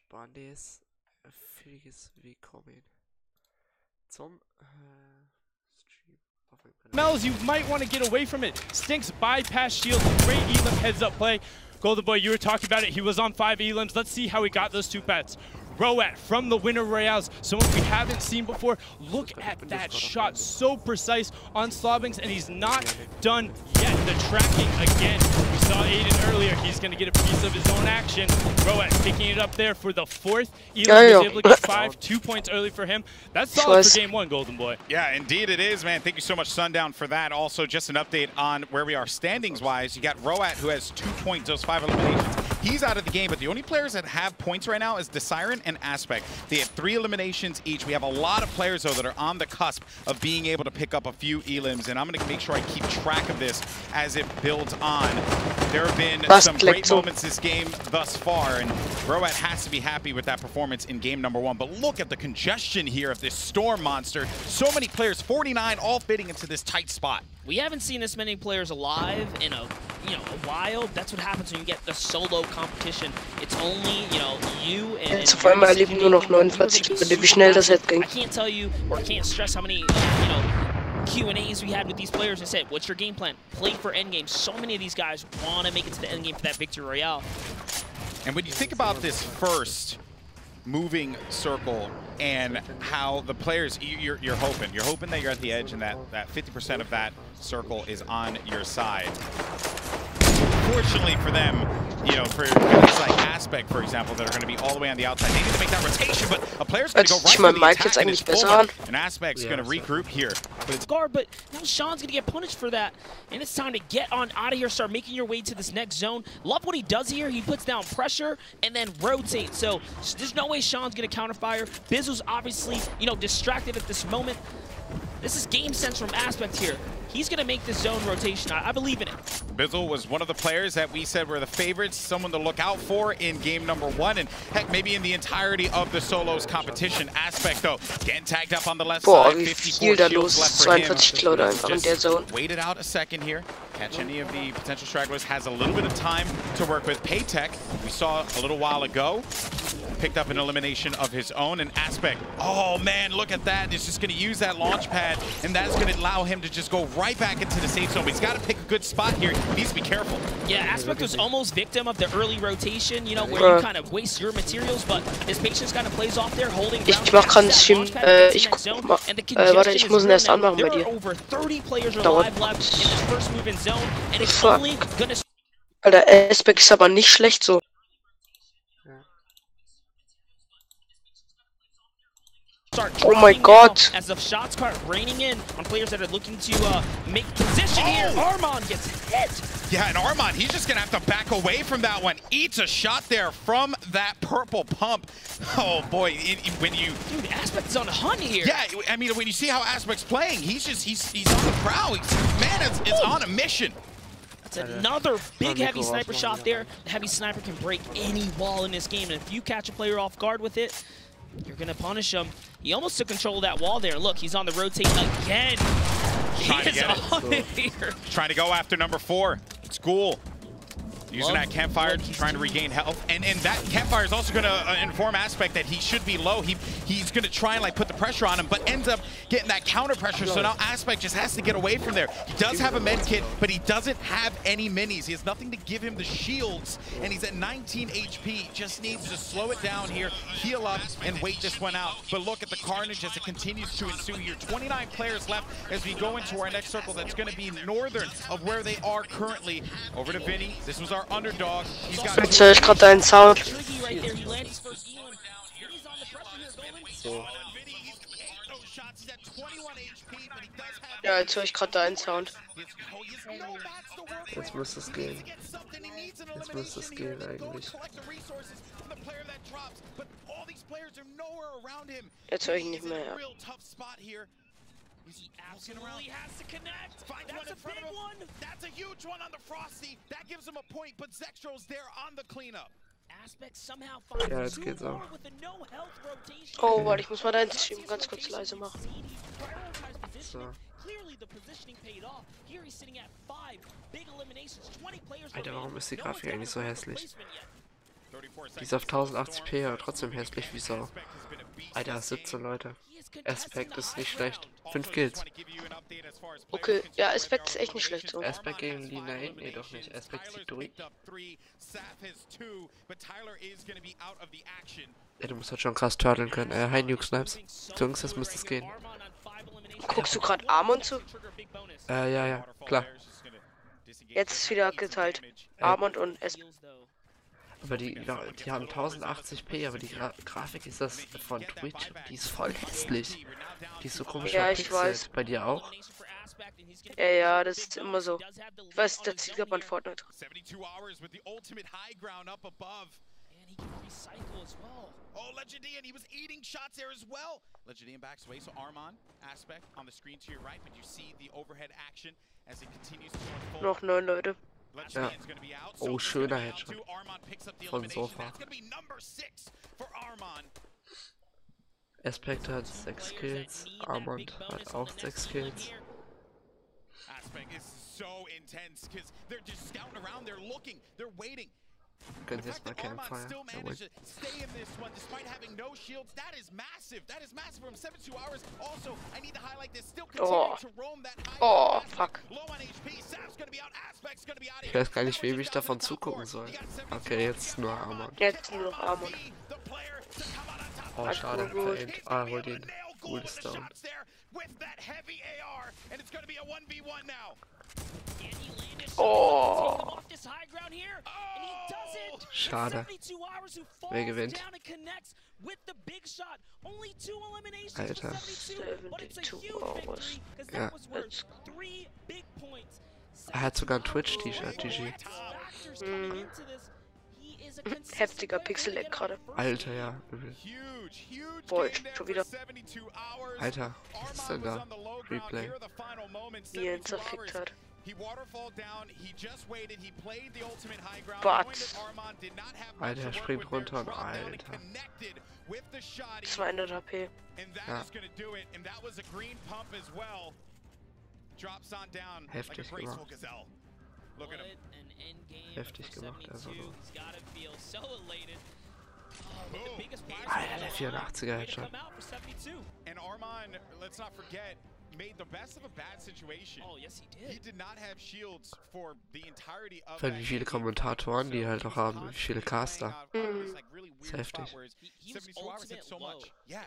Bandes herzliches Willkommen zum Stream. Smells, you might want to get away from it. Stinks bypass shield, great elim heads up play. Golden Boy, you were talking about it. He was on 5 elims. Let's see how he got those 2 pets. Roat from the winner royales, someone we haven't seen before. Look at that shot, so precise on Slobbings, and he's not done yet. The tracking again. We saw Aiden earlier. He's going to get a piece of his own action. Roat picking it up there for the 4th. Elim is able to get 5, 2 points early for him. That's solid for game 1, Golden Boy. Yeah, indeed it is, man. Thank you so much, Sundown, for that. Also, just an update on where we are standings-wise. You got Roat, who has 2 points, those 5 eliminations. He's out of the game, but the only players that have points right now is the Siren and Aspect. They have 3 eliminations each. We have a lot of players, though, that are on the cusp of being able to pick up a few elims, and I'm going to make sure I keep track of this as it builds on. There have been some great moments this game thus far, and Roat has to be happy with that performance in game number 1. But look at the congestion here of this Storm monster. So many players, 49, all fitting into this tight spot. We haven't seen this many players alive in a while. That's what happens when you get the solo competition. It's only, you and Jetzt auf einmal leben nur noch 49 Leute, wie schnell das jetzt ging. I can't tell you or can't stress how many, Q&As we had with these players and said, what's your game plan? Play for endgame. So many of these guys want to make it to the endgame for that victory royale. And when you think about this first moving circle and how the players, you're hoping that you're at the edge and that 50% of that circle is on your side. Fortunately for them, for guys like Aspect, for example, that are going to be all the way on the outside, they need to make that rotation, but a player's going to go right for the attack and it's forward, and Aspect's going to regroup here. Guard, but now Sean's going to get punished for that, and it's time to get on out of here, start making your way to this next zone. Love what he does here. He puts down pressure and then rotates, so there's no way Sean's going to counterfire. Bizzle's obviously, distracted at this moment. This is game sense from Aspect here. He's going to make this zone rotation. I believe in it. Bizzle was one of the players that we said were the favorites, someone to look out for in game number 1, and heck, maybe in the entirety of the solos competition. Aspect, though, getting tagged up on the left side. 54 shields left for him. 42 Leute einfach in der Zone. Waited out a second here. Catch any of the potential stragglers. Has a little bit of time to work with. Paytech, we saw a little while ago, picked up an elimination of his own. And Aspect, oh man, look at that. He's just going to use that launch pad, and that's going to allow him to just go right back into the safe zone. But he's got to pick a good spot here. He needs to be careful. Yeah, Aspect was almost victim of the early rotation, where you kind of waste your materials, but his patience kind of plays off there, holding ground. Ich mach gerade einen Stream, ich guck mal. Warte, ich muss ihn erst anmachen bei dir. Over 30 players are alive left in this first move in zone, and it's Fuck. only gonna... Alter, Aspect ist aber nicht schlecht so. Oh my god. As the shots start raining in on players that are looking to make position here. Armand gets hit. Yeah, and Armand, he's just going to have to back away from that one. Eats a shot there from that purple pump. Oh boy, when you... Dude, Aspect's on a hunt here. Yeah, I mean, when you see how Aspect's playing, he's on the prowl. Man, it's on a mission. That's another big heavy sniper shot there. The heavy sniper can break any wall in this game, and if you catch a player off guard with it, you're going to punish him. He almost took control of that wall there. Look, he's on the rotate again. He is on it here. Trying to go after number 4. It's cool. Using that campfire, trying to regain health. And that campfire is also going to inform Aspect that he should be low. He's going to try and put the pressure on him, but ends up getting that counter pressure. So now Aspect just has to get away from there. He does have a med kit, but he doesn't have any minis. He has nothing to give him the shields, and he's at 19 HP. Just needs to slow it down here, heal up, and wait this one out. But look at the carnage as it continues to ensue here. 29 players left as we go into our next circle. That's going to be northern of where they are currently. Over to Vinny. This was our underdog. He's got Jetzt höre ich gerade deinen Sound. So. Ja, jetzt höre ich gerade deinen Sound. Jetzt müsste es gehen. Jetzt müsste es gehen eigentlich. Jetzt höre ich ihn nicht mehr, ja. He absolutely has to connect. That's a big one. That's a huge one on the Frosty. That gives him a point, but Zextro's there on the cleanup. Aspect somehow finds Ja, jetzt geht's auch. Oh, warte, ich muss mal deinen Stream ganz kurz leise machen. So. Alter, warum ist die Grafik eigentlich so hässlich? Die ist auf 1080p, aber trotzdem hässlich wie Sau. Alter, 17 Leute. Aspect ist nicht schlecht. 5 Kills. Okay, ja, Aspekt ist echt nicht schlecht so. Aspect gegen die Nähe? Nee, doch nicht. Aspect zieht durch. Ja, du musst halt schon krass turteln können. Hi, Nuke Snipes. Jungs, das müsste es gehen. Guckst du gerade Armon zu? Ja, klar. Jetzt ist wieder geteilt. Armon und Aspekt. Aber die haben 1080p, aber die Grafik ist das von Twitch. Die ist voll hässlich. Die ist so komisch ich weiß. Bei dir auch? Ja, das ist immer so. Ich weiß, das sieht man Fortnite. He can recycle as well. Oh, Legendian, he was eating shots there as well. Legendian backs away, so Armon, Aspect on the screen to your right, but you see the overhead action as he continues to unfold. Noch 9 Leute. Ja. Oh, schöner Headshot. Von Sofa. Aspect hat 6 Kills, Armon hat auch 6 Kills. Aspect is so intense because they're just scouting around, they're looking, they're waiting. Können Sie jetzt mal Campfire? Stay in this one despite having no shields. That is massive. That is massive from 72 hours. Also, I need to highlight this. Still continuing to roam that high. Oh, fuck. Low on HP. Sav's gonna be out. Aspect's gonna be out. Ich weiß gar nicht, wem ich davon zugucken soll. Okay, jetzt nur Armon. Jetzt nur noch Armon. Oh, schade. Veraimt. Ah, hol den. Gutes Down. Oh. Schade. Wer gewinnt? Alter. 72 Hours. Ja. Er hat sogar ein Twitch-T-Shirt, GG. Heftiger Pixel-Lag gerade. Alter, ja. Übel. Boah, schon wieder. Alter, was ist denn da? Replay. Wie er ihn zerfickt hat. But. Alter, er springt runter und Alter. 200 HP. Ja. Heftig gemacht. Heftig gemacht, also. Alter, der 84er Headshot. And Armon, let's not forget, made the best of a bad situation. Oh, yes, he did. He did not have shields for the entirety of Weil wie viele Kommentatoren die halt auch haben, wie viele Caster. Ist heftig. He was ultimate low.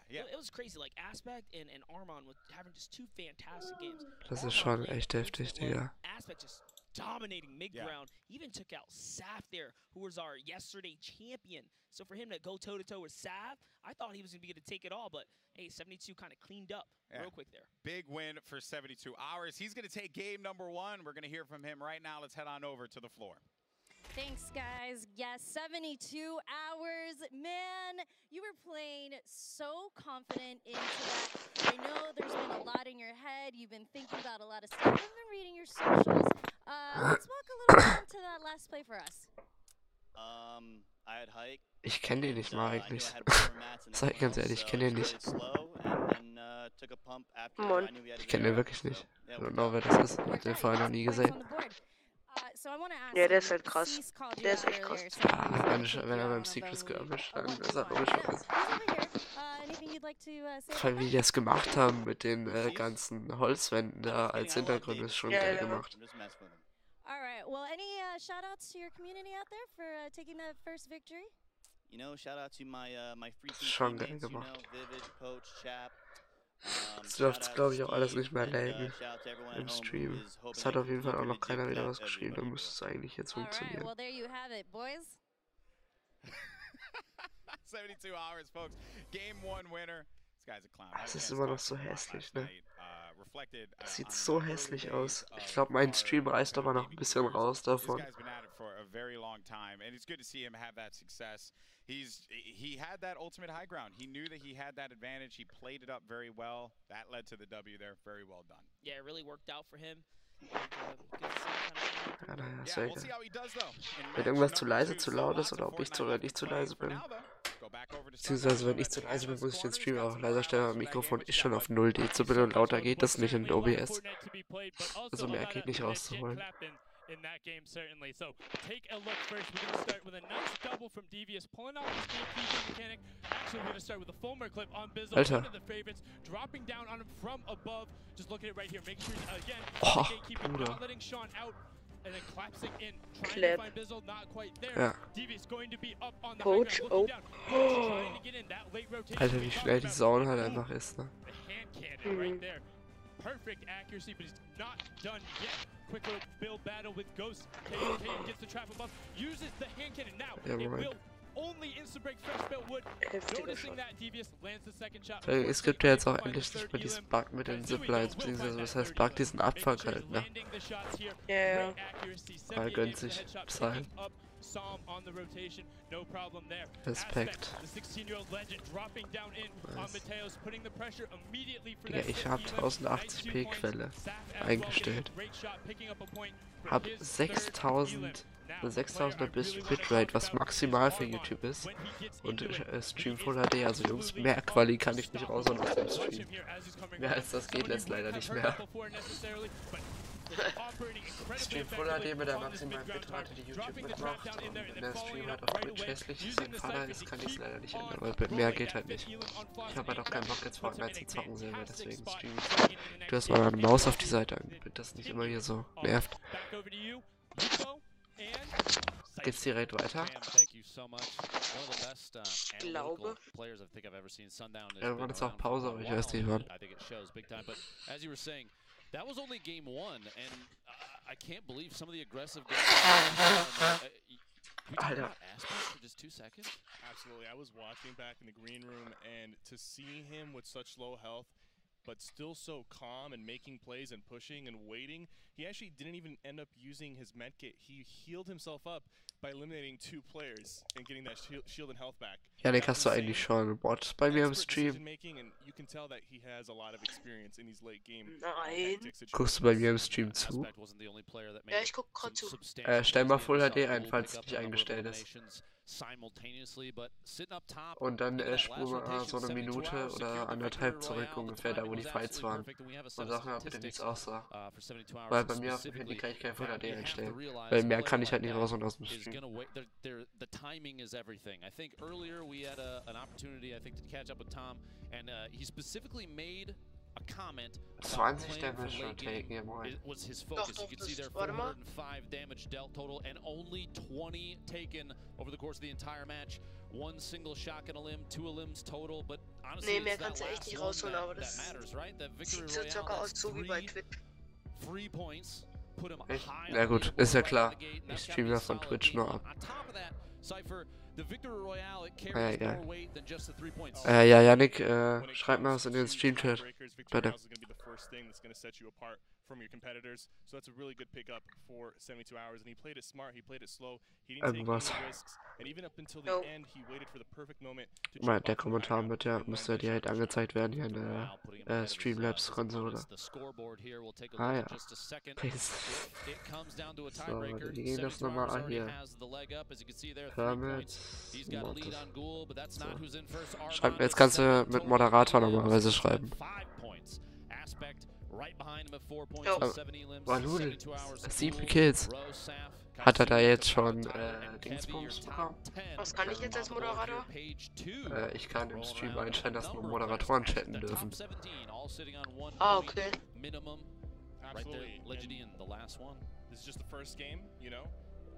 It was crazy, like Aspect and Armon with having just 2 fantastic games. Das ist schon echt heftig, Digga. Aspect just dominating mid-ground. He even took out Saf there, who was our yesterday champion. So for him to go toe-to-toe with Saf, I thought he was going to be able to take it all, but hey, 72 kind of cleaned up real quick there. Big win for 72 hours. He's going to take game number 1. We're going to hear from him right now. Let's head on over to the floor. Thanks, guys. Yes, 72 hours. Man, you were playing so confident into that. I know there's been a lot in your head. You've been thinking about a lot of stuff. I've been reading your socials. Let's walk a little bit into that last play for us. Ich kenne den nicht mal eigentlich. Sag ganz ehrlich, ich kenne den nicht. Mann. Ich kenne den wirklich nicht. Ich don't know, wer das ist. Ich hab den vorher noch nie gesehen. Ja, der ist halt krass. Der ist echt krass. Ja, wenn er beim Secrets erwischt, dann ist er logischerweise. Vor allem, wie die das gemacht haben mit den ganzen Holzwänden da als Hintergrund, ist schon geil gemacht. Alright, well, any shout-outs to your community out there for taking that first victory? You know, shout out to my free Schon geil gemacht. Das dürfte, glaube ich, auch alles nicht mehr laggen im Stream. Es hat auf jeden Fall auch noch keiner wieder was geschrieben, dann müsste es eigentlich jetzt funktionieren. Well, there you have it, boys. 72 hours, folks. Game 1 winner. This guy's a clown. Es ist immer noch so hässlich, ne? Das sieht so hässlich aus. Ich glaube, mein Stream reißt aber noch ein bisschen raus davon. He had that ultimate high ground. He knew that he had that advantage. He played it up very well. That led to the W there. Very well done. Yeah, it really worked out for him. Ja, naja, ist ja egal. Wenn irgendwas zu leise, zu laut ist oder ob ich zu oder nicht zu leise bin. Beziehungsweise, wenn ich zu leise bin, muss ich den Stream auch leiser stellen. Mein Mikrofon ist schon auf 0 Dezibel und lauter geht das nicht in OBS. Also mehr geht nicht rauszuholen. in that game, certainly. So take a look first. We're going to start with a nice double from Devious, pulling off his gatekeeping mechanic. Actually, we're going to start with a Fulmer clip on Bizzle, one of the favorites, dropping down on him from above. Just look at it right here. Make sure, again, gatekeeping, not letting Sean out, and then collapsing in, trying to find Bizzle, not quite there. Ja. Devious going to be up on the Coach, high ground, trying to get in that late rotation. Alter, wie schnell die Zone halt einfach ist, ne? The hand cannon right there. Perfect accuracy, but he's not done yet. Quick little build battle with Ghost. Kehte gets the trap above, uses the hand cannon now. Ja, it Moment. will only instant break fresh built wood. Noticing that Devious lands the second shot. Es gibt ja jetzt auch endlich nicht mehr diesen Bug mit den Ziplines, beziehungsweise was heißt Bug, diesen Abfuck halt, ne? Ja. Aber gönnt sich Psy. Psalm on the rotation, no problem there. Respekt. The 16-year-old legend dropping down in on Mateos, putting the pressure immediately for Ja, ich habe 1080p Quelle eingestellt. Hab 6000er Bitrate, was maximal für YouTube ist. Und Stream Full HD, also Jungs, mehr Quali kann ich nicht raushauen aus dem Stream. Mehr als das geht jetzt leider nicht mehr. Stream Full HD mit der maximalen Bitrate, die YouTube mitmacht, und wenn der Stream halt auf Twitch hässlich ist im Faller ist, kann ich es leider nicht ändern, weil mehr geht halt nicht. Ich habe halt auch keinen Bock jetzt Fortnite zu zocken selber, deswegen stream ich. Du hast mal eine Maus auf die Seite angebildet, das nicht immer hier so nervt. Geht's direkt weiter? Ich glaube. Irgendwann ist auch Pause, aber ich weiß nicht wann. That was only game one, and I can't believe some of the aggressive Alter. for just 2 seconds. Absolutely. I was watching back in the green room, and to see him with such low health, but still so calm and making plays and pushing and waiting, he actually didn't even end up using his medkit. He healed himself up by eliminating 2 players and getting that shield and health back. Janik, hast du eigentlich schon Bots bei mir im Stream? Nein. Guckst du bei mir im Stream zu? Ja, ich guck grad zu. Stell mal Full HD ein, falls es nicht eingestellt ist. Und dann spur mal so eine Minute oder anderthalb zurück, ungefähr da, wo die Fights waren. Und sag mir bitte, wie es aussah. Weil bei mir auf dem Handy kann ich kein Full HD einstellen. Weil mehr kann ich halt nicht raus und aus dem Stream. The timing is everything. I think earlier we had an opportunity, I think, to catch up with Tom, and he specifically made a comment. 20 Damage schon taken, ja moin. It was his focus. You can see there 405 damage dealt total, and only 20 taken over the course of the entire match. 1 single shot in a limb, 2 limbs total, but honestly, Nee, mehr kannst du echt nicht rausholen, aber das sieht so circa aus, so wie bei Twitch. 3 points. Echt? Na gut, ist ja klar. Ich streame ja von Twitch nur ab. Ja, egal. Ja, Janik, schreib mal was in den Stream-Chat. Bitte. Irgendwas. Der Kommentar mit der müsste direkt angezeigt werden hier in der Streamlabs-Konsole. Ah ja. Peace. So, wie ging das nochmal an hier? Permits. So. Schreib mir, jetzt kannst du mit Moderator normalerweise schreiben. Walul, 7 Kills. Hat er da jetzt schon Dingsbums bekommen? Was kann ich jetzt als Moderator? Ich kann im Stream einstellen, dass nur Moderatoren chatten dürfen. Ah, okay. This is just the first game, you know.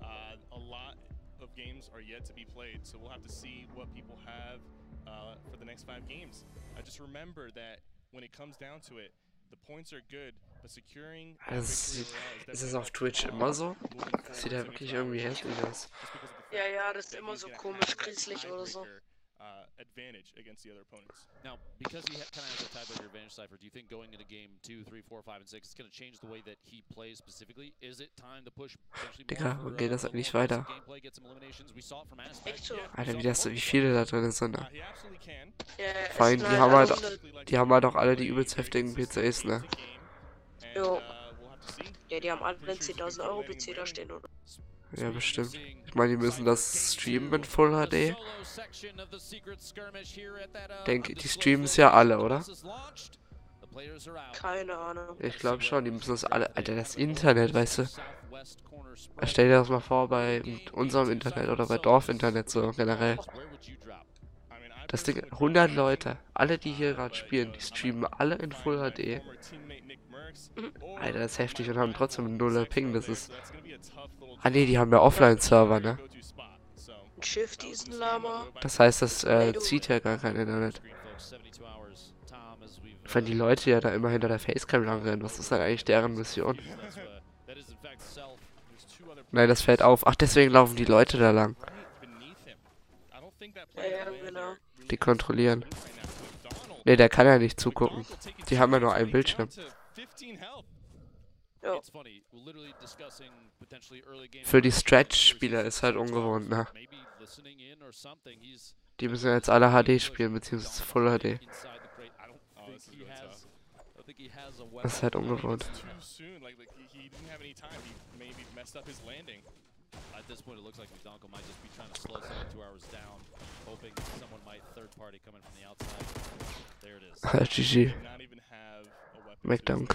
A lot of games are yet to be played, so we'll have to see what people have for the next 5 games. I just remember that when it comes down to it, the points are good, but securing. Ist es auf Twitch immer so? Das sieht ja wirklich irgendwie hässlich aus. Ja, ja, das ist immer so komisch, grieselig oder so. Advantage against the other opponents. Now, because he kind of has a tiebreaker advantage, Cypher, do you think going into game 2, 3, 4, 5, and 6 is going to change the way that he plays specifically? Is it time to push Digga, wo geht das eigentlich weiter? Echt so? Alter, wie viele da drin sind, ne? Ja, Vor allem, die haben halt auch alle die übelst heftigen PCs, ne? Jo. Ja, die haben alle einen 10.000 € PC da stehen, oder? Ja, bestimmt. Ich meine, die müssen das streamen mit Full HD. Denke, die streamen es ja alle, oder? Keine Ahnung. Ich glaube schon, die müssen das alle... Alter, das Internet, weißt du? Stell dir das mal vor bei unserem Internet oder bei Dorfinternet so generell. Das Ding, 100 Leute, alle die hier gerade spielen, die streamen alle in Full HD. Alter, das ist heftig und haben trotzdem 0 Ping, das ist... Ah ne, die haben ja Offline-Server, ne? Schiff diesen Lama. Das heißt, das zieht ja gar kein Internet. Wenn die Leute ja da immer hinter der Facecam langrennen, was ist dann eigentlich deren Mission? Nein, das fällt auf. Ach, deswegen laufen die Leute da lang. Ja, genau. Die kontrollieren. Ne, der kann ja nicht zugucken. Die haben ja nur einen Bildschirm. Ja. Für die Stretch-Spieler ist halt ungewohnt, ne? Die müssen ja jetzt alle HD spielen, beziehungsweise Full HD. Das ist halt ungewohnt. At this point, it looks like McDonald might just be trying to slow 72 hours down, hoping someone might third party come in from the outside. There it is. GG. McDonald.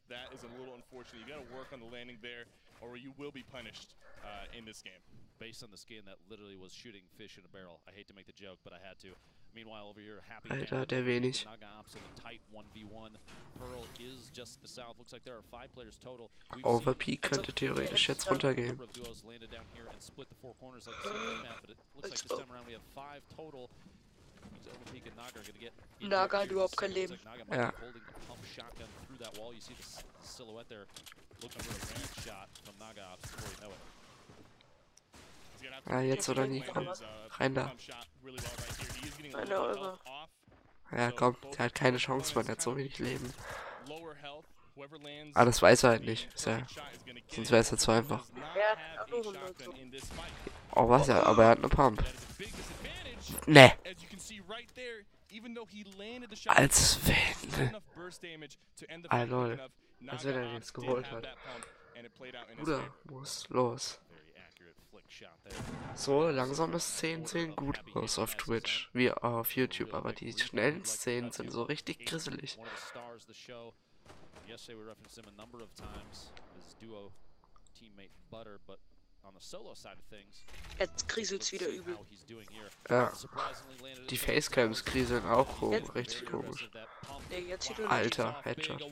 That is a little unfortunate. You got to work on the landing there, or you will be punished in this game. Based on the skin, that literally was shooting fish in a barrel. I hate to make the joke, but I had to. Meanwhile, over here, happy Alter, der wenig. Overpeak könnte theoretisch jetzt runtergehen. Naga hat überhaupt kein Leben. Ja. Ja, jetzt oder nie, komm. Rein da. Ja, komm, der hat keine Chance, man, der hat so wenig Leben. Ah, das weiß er halt nicht. Ist ja, sonst wäre es jetzt so einfach. Oh, was ja, aber er hat eine Pump. Ne. Als wenn. Ah, lol. Als wenn er jetzt geholt hat. Bruder, muss los. So, langsame Szenen sehen gut aus auf Twitch, wie auf YouTube, aber die schnellen Szenen sind so richtig grisselig. Jetzt kriselt's wieder übel. Ja. Die Facecams kriseln auch hoch, richtig komisch. Alter, Headshot.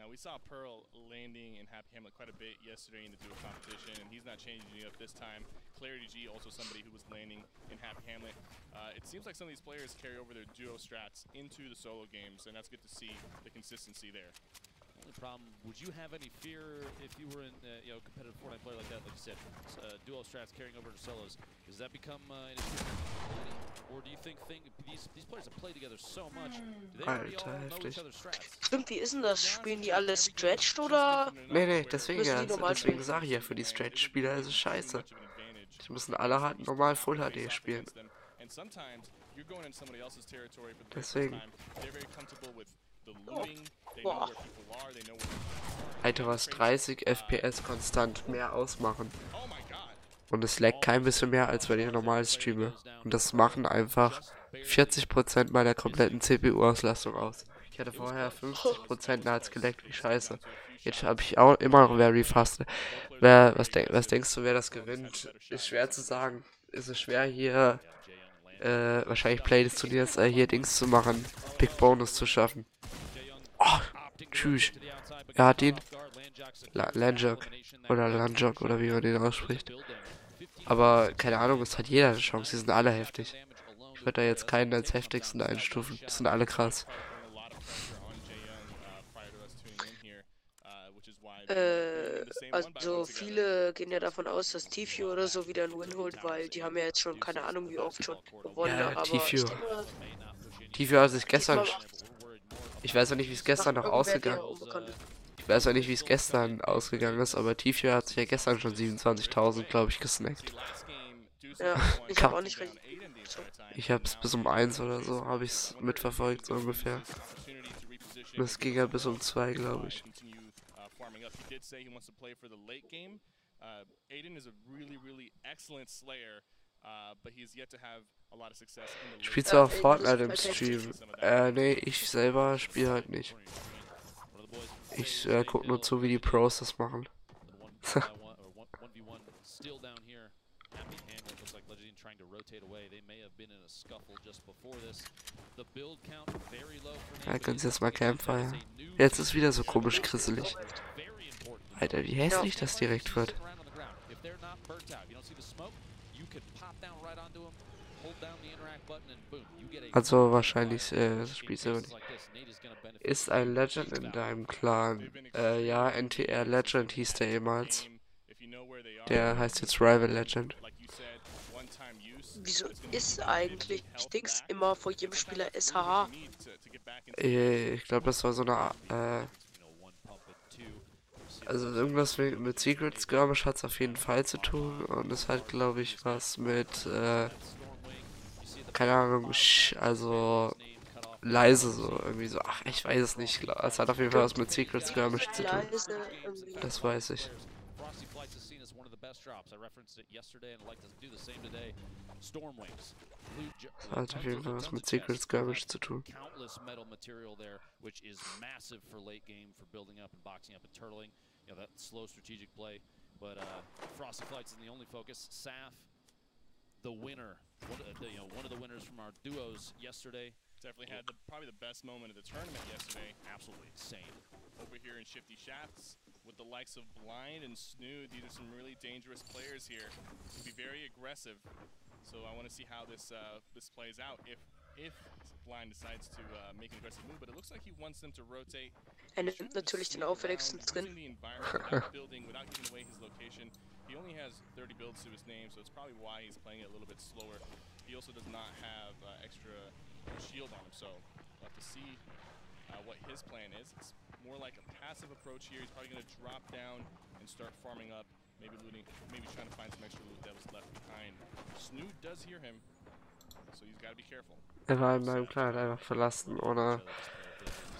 Now we saw Pearl landing in Happy Hamlet quite a bit yesterday in the duo competition, and he's not changing it up this time. Clarity G, also somebody who was landing in Happy Hamlet. It seems like some of these players carry over their duo strats into the solo games, and that's good to see the consistency there. Only problem, would you have any fear if you were in competitive Fortnite player like that, like you said, duo strats carrying over to solos? Does that become an issue? Or do you think these players have played together so much, do they already all know each other's strats? Stimmt, wie ist denn das? Spielen die alle stretched oder? Nee, deswegen sage ich ja, für die Stretch-Spieler ist es scheiße. Die müssen alle halt normal Full HD spielen. Deswegen. Boah. Alter, was 30 FPS konstant mehr ausmachen. Und es laggt kein bisschen mehr, als wenn ich normal streame. Und das machen einfach 40% meiner kompletten CPU-Auslastung aus. Ich hatte vorher 50%, da hat's gelaggt wie scheiße. Jetzt habe ich auch immer noch very fast. Was denkst du, wer das gewinnt? Ist schwer zu sagen. Ist es schwer hier, wahrscheinlich Play des Turniers hier Dings zu machen. Big Bonus zu schaffen. Oh, tschüss. Er hat ihn. Landjog. Oder Landjog, oder wie man den ausspricht. Aber, keine Ahnung, es hat jeder eine Chance. Die sind alle heftig. Ich würde da jetzt keinen als heftigsten einstufen. Die sind alle krass. Also viele gehen ja davon aus, dass Tifio oder so wieder einen Win holt, weil die haben ja jetzt schon keine Ahnung wie oft schon gewonnen. Ja, aber Tifio hat sich gestern... Ich weiß auch nicht, wie es gestern noch ausgegangen ist. Ich weiß auch nicht, wie es gestern ausgegangen ist, aber Tifio hat sich ja gestern schon 27.000, glaube ich, gesnackt. Ja, ich habe auch nicht recht. Ich hab's bis um 1 oder so, habe ich's mitverfolgt, so ungefähr. Und es ging ja bis um 2, glaube ich. Aiden is a really excellent slayer. Spielst du auch Fortnite im Stream? Nee, ich selber spiele halt nicht. Ich guck nur zu, wie die Pros das machen. Ja, können Sie jetzt mal Campfire. Jetzt ist wieder so komisch grisselig. Alter, wie hässlich das direkt wird. Also wahrscheinlich spielst du nicht. Ist ein Legend in deinem Clan? Ja, NTR Legend hieß der ehemals. Der heißt jetzt Rival Legend. Wieso ist eigentlich Dings immer vor jedem Spieler SHH? Ich glaube, das war so eine also irgendwas mit Secret Skirmish hat es auf jeden Fall zu tun und es hat, glaube ich, was mit keine Ahnung, also leise so, irgendwie so, ach, ich weiß es nicht, es hat auf jeden Fall was mit Secret Skirmish zu tun. Das weiß ich. Das hat auf jeden Fall was mit Secret Skirmish zu tun. The winner, one of the winners from our duos yesterday. Definitely had probably the best moment of the tournament yesterday. Absolutely insane. Over here in Shifty Shafts with the likes of Blind and Snood. These are some really dangerous players here. To be very aggressive. So I want to see how this plays out. If Blind decides to make an aggressive move, but it looks like he wants them to rotate. Nimmt natürlich den auffälligsten Skin. Building without giving away his location. He only has 30 builds to his name, so it's probably why he's playing it a little bit slower. He also does not have extra shield on him, so we'll have to see what his plan is. It's more like a passive approach here. He's probably going to drop down and start farming up, maybe looting, maybe trying to find some extra loot that was left behind. Snood does hear him, so he's got to be careful. Er war in meinem Clan einfach verlassen, ohne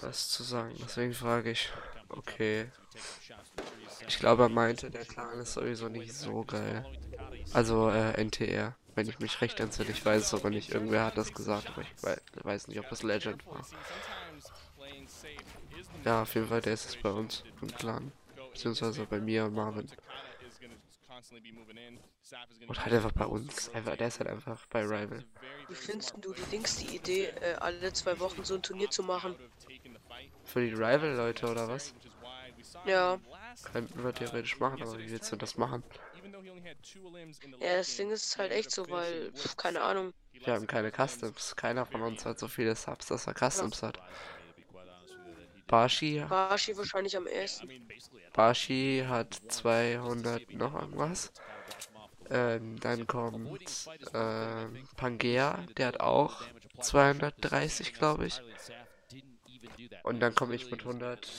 was zu sagen. Deswegen frage ich. Okay. Ich glaube, er meinte, der Clan ist sowieso nicht so geil. Also, NTR. Wenn ich mich recht entsinne, ich weiß es aber nicht. Irgendwer hat das gesagt, aber ich weiß nicht, ob das Legend war. Ja, auf jeden Fall, der ist es bei uns im Clan. Beziehungsweise bei mir und Marvin. Und halt einfach bei uns. Der ist halt einfach bei Rival. Wie findest du die Idee, alle 2 Wochen so ein Turnier zu machen? Für die Rival-Leute oder was? Ja. Könnten wir theoretisch machen, aber wie willst du das machen? Ja, das Ding ist halt echt so, weil, keine Ahnung. Wir haben keine Customs. Keiner von uns hat so viele Subs, dass er Customs hat. Bashi wahrscheinlich am ersten. Bashi hat 200 noch irgendwas. Dann kommt Pangea, der hat auch 230, glaube ich. Und dann komme ich mit 100,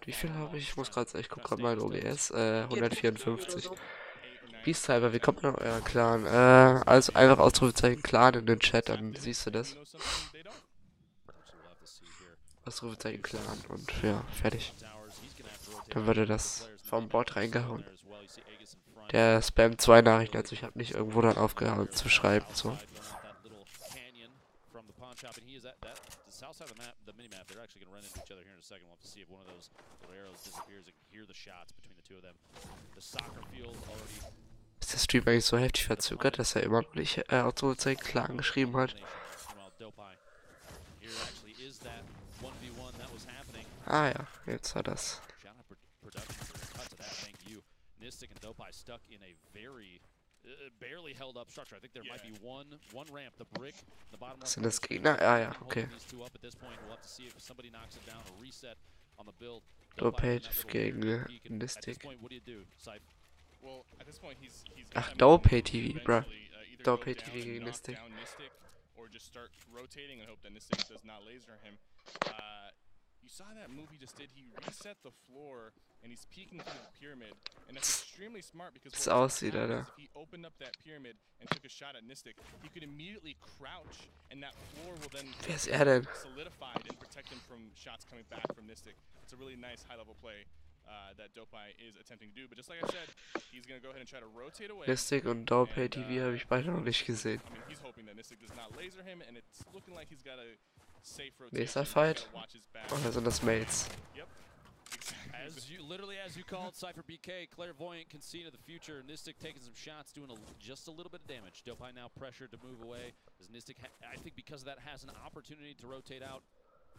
wie viel habe ich? Ich muss gerade sagen, ich gucke gerade mal in OBS, 154. Peace-Cyber, wie kommt man in euren Clan? Also einfach Ausrufezeichen Clan in den Chat, dann siehst du das. Ausrufezeichen Clan und ja, fertig. Dann würde das vom Bot reingehauen. Der spammt 2 Nachrichten, also ich habe nicht irgendwo dann aufgehört zu schreiben, so. Ist der Stream eigentlich so heftig verzögert, dass er immer noch nicht Ausrufezeichen Clan geschrieben hat? Ah ja, jetzt hat das. Sind das Gegner? Ah ja, okay. Dope gegen Nistik. Ach, Dope TV, bruh. Dope TV gegen Nistik. You saw that move he just did. He reset the floor and he's peeking through the pyramid, and that's extremely smart because es aussieht, Alter. if he opened up that pyramid and took a shot at Nistik, he could immediately crouch, and that floor will then Wer ist er denn? solidified and protect him from shots coming back from Nistik. It's a really nice high-level play. that Dopey is attempting to do. But just like I said, he's going to go ahead and try to rotate away. Nistic und Dopey TV habe ich beide noch nicht gesehen. I mean, he's hoping that Nistic does not laser him, and it's looking like he's got a safe rotation. Nächster Fight. Oder sind das Mates? Yep. Literally as you called, Cypher BK, clairvoyant, can see into the future. Nistic taking some shots, doing just a little bit of damage. Dopey now pressured to move away. As Nistic, I think because of that, has an opportunity to rotate out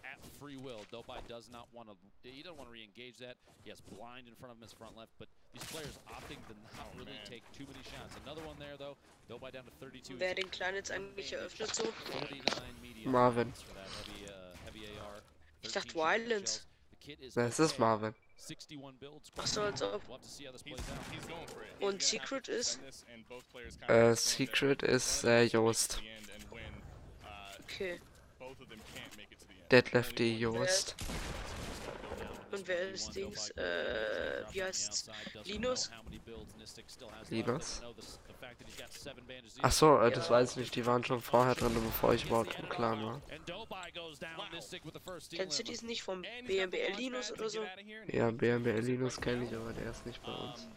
at free will. Dopey does not want to, he doesn't want to re-engage that. He has blind in front of him as front left, but these players opting to not really take too many shots. Another one there though. Dopey down to 32. Wer den Kleinen jetzt eigentlich eröffnet so? Marvin. Ich dachte Violence. Das ist Marvin. Achso, als ob. Und Secret ist? Secret ist Jost. Okay. Deadlifty Jost. Und wer ist Dings? Wie heißt's? Linus? Linus? Achso, das weiß ich nicht. Die waren schon vorher drin, bevor ich überhaupt im Clan war. Kennst du diesen nicht vom BMBL Linus oder so? Ja, BMBL Linus kenne ich, aber der ist nicht bei uns.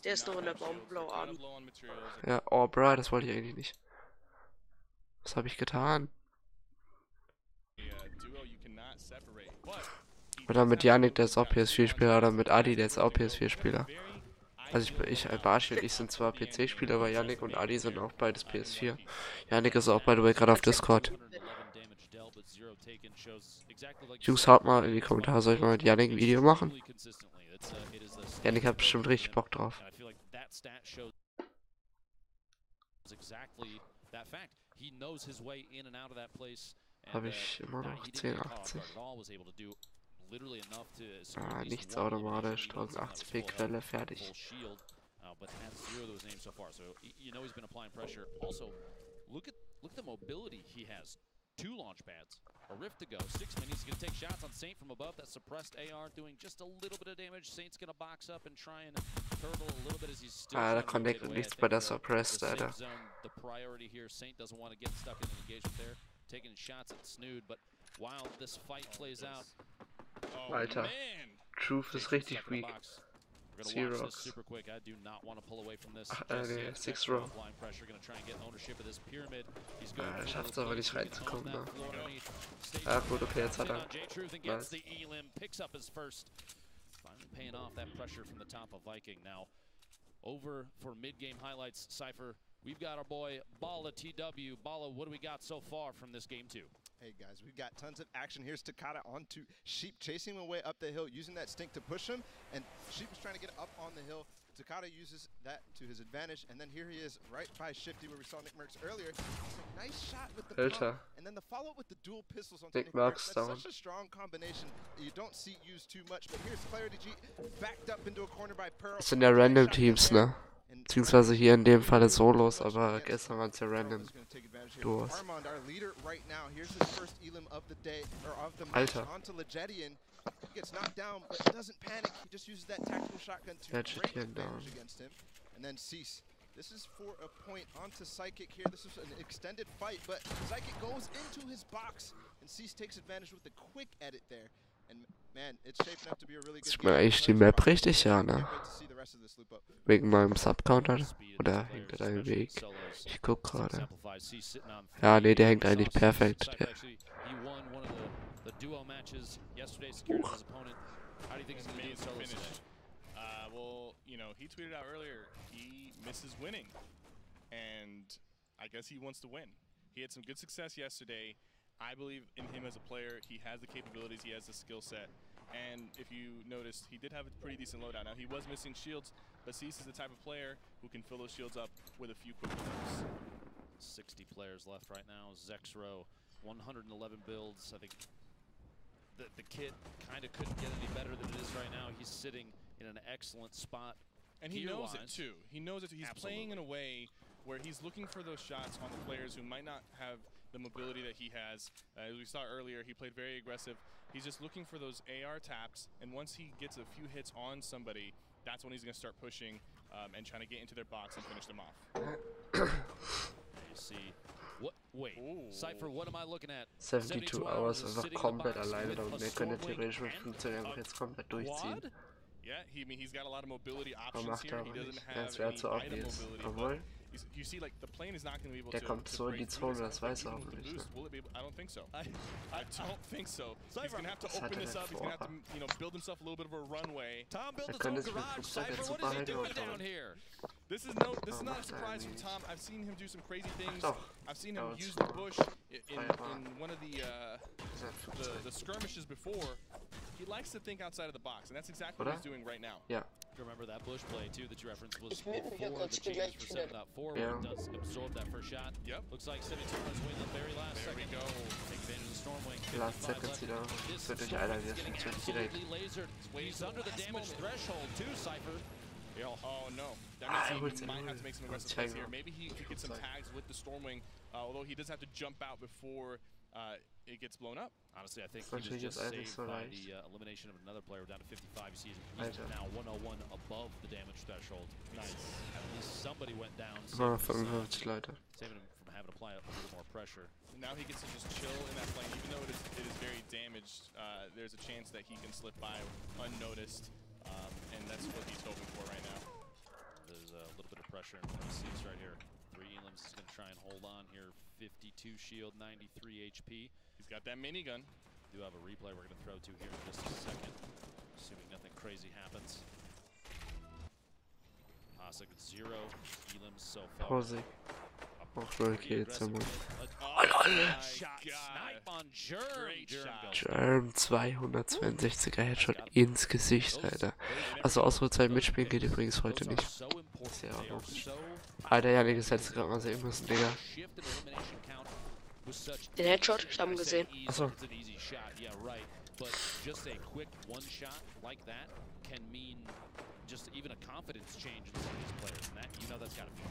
Der ist noch in der Baumblau an. Ja, oh bro, das wollte ich eigentlich nicht. Was habe ich getan? Oder mit Yannick, der ist auch PS4-Spieler, oder mit Adi, der ist auch PS4-Spieler. Also Barshi und ich sind zwar PC-Spieler, aber Yannick und Adi sind auch beides PS4. Yannick ist auch, by the way, gerade auf Discord. Jungs, haut mal in die Kommentare, soll ich mal mit Yannick ein Video machen? Yannick hat bestimmt richtig Bock drauf. Habe ich immer noch 1080. Ah, nichts automatisch, 1080p Quelle, fertig. But has zero of those names so far, so you know he's been applying pressure. Also, look at the mobility he has. 2 launch pads, a rift to go, 6 minis. He's gonna take shots on Saint from above. That suppressed AR doing just a little bit of damage. Saint's gonna box up and try and turtle a little bit as he's still. Da connected nichts bei der Suppressed, Alter. The priority here, Saint doesn't want to get stuck in an engagement there, taking shots at Snood. But while this fight plays out, Alter, Truth ist richtig weak. Zero. Nee, 6 Row. Er schafft es aber nicht reinzukommen, ne? Ah gut, okay, jetzt hat er. Nice. Paying off that pressure from the top of Viking. Now, over for mid-game highlights, Cypher, we've got our boy Bala TW. Bala, what do we got so far from this game 2? Hey guys, we've got tons of action. Here's Takata onto Sheep, chasing him away up the hill, using that stink to push him, and Sheep is trying to get up on the hill. Takata uses that to his advantage, and then here he is right by Shifty where we saw Nick Merckx earlier. Nice shot with the pump, and then the follow-up with the dual pistols on Nick Merckx. That's such a strong combination you don't see used too much, but here's Clarity G backed up into a corner by Pearl. Das sind ja Random Teams, ne? Beziehungsweise hier in dem Falle Solos, aber gestern waren es ja Random Duos. Alter. Gets knocked down, but doesn't panic. He just uses that tactical shotgun to break advantage against him. And then Cease. This is for a point onto Psychic here. This is an extended fight, but Psychic goes into his box, and Cease takes advantage with a quick edit there. And man, it's shaping up to be a really good Sieht man eigentlich die Map richtig, ja, ne? Wegen meinem Sub-Counter? Oder hängt er da im Weg? Ich guck gerade. Ja, ne, der hängt eigentlich perfekt. The duo matches yesterday secured his opponent. How do you think he's going to do in solos today? Well, you know, he tweeted out earlier he misses winning, and I guess he wants to win. He had some good success yesterday. I believe in him as a player. He has the capabilities, he has the skill set, and if you noticed, he did have a pretty decent loadout. Now, he was missing shields, but Cease is the type of player who can fill those shields up with a few quick moves. 60 players left right now. Zexro, 111 builds, I think. The kit kind of couldn't get any better than it is right now. He's sitting in an excellent spot. And he knows it too. He knows it too. He's playing in a way where he's looking for those shots on the players who might not have the mobility that he has. As we saw earlier, he played very aggressive. He's just looking for those AR taps, and once he gets a few hits on somebody, that's when he's going to start pushing and trying to get into their box and finish them off. Cypher, what am I looking at? 72 Hours einfach komplett alleine, und der könnte theoretisch mit 15 einfach jetzt komplett durchziehen. Yeah, he's got a lot of mobility Aber options macht here. er He aber doesn't nicht. have Es wäre any zu item obvious. mobility. Obwohl, You see, like the plane is not going to be able der to. kommt so in die Zone, das weiß er auch nicht. Ne? Will it be able, I don't think so. I don't think so. He's going to have to Was hat open er this denn up. He's going to have vor? to, build himself a little bit of a runway. Tom built Er his könnte own es mit garage. Flugzeug Cypher, jetzt what super is he doing Headhunter down holen. here? This is not a surprise from Tom. I've seen him do some crazy things. Doch. I've seen him Ja, use das the bush in one of the skirmishes before. He likes to think outside of the box, and that's exactly what he's doing right now. Ja. Remember that bush play too that you referenced was Ich will hier before kurz the changes for gleich 7.4 Yeah. where it does absorb that first shot. Yep. Looks like 72 runs win the very last There we second. go. Take advantage of the Stormwing. Last 55 Seconds left. wieder. This Wird durch Stormwing einer is wieder getting funktioniert direkt. absolutely lasered. He's under the damage threshold too, Cypher. Oh no. That Ah, means he er might holt have to make some den aggressive plays here. Tiger. Maybe he could get some tags with the Stormwing, although he does have to jump out before it gets blown up. Honestly, I think Das he was ist just natürlich saved so by leicht. the elimination of another player down to 55. You see he's Alter. now 101 above the damage threshold. Nice. At least somebody went down, Immer noch saving him 55 Leute. from having to apply a little more pressure. Now he gets to just chill in that plane, even though it is very damaged. There's a chance that he can slip by unnoticed, and that's what he's hoping for right now. There's a little bit of pressure in front of Cease right here. 3 Elims is going to try and hold on here. 52 shield, 93 HP. He's got that minigun. Do have a replay we're going to throw to here in just a second, assuming nothing crazy happens. Hasek 0 Elims so far. Vorsicht. Auch null Kills im Mund. Oh, lol! Snipe on Germ 262er Headshot ins Gesicht, Alter. Also Ausrufezeichen mitspielen geht übrigens heute nicht. Ist ja auch logisch. Alter, Janik, das hättest du gerade mal sehen müssen, Digga. Den Headshot, ich habe ihn gesehen. Achso. But just a quick one shot like that can mean just even a confidence change in some of these players, and that that's got to be.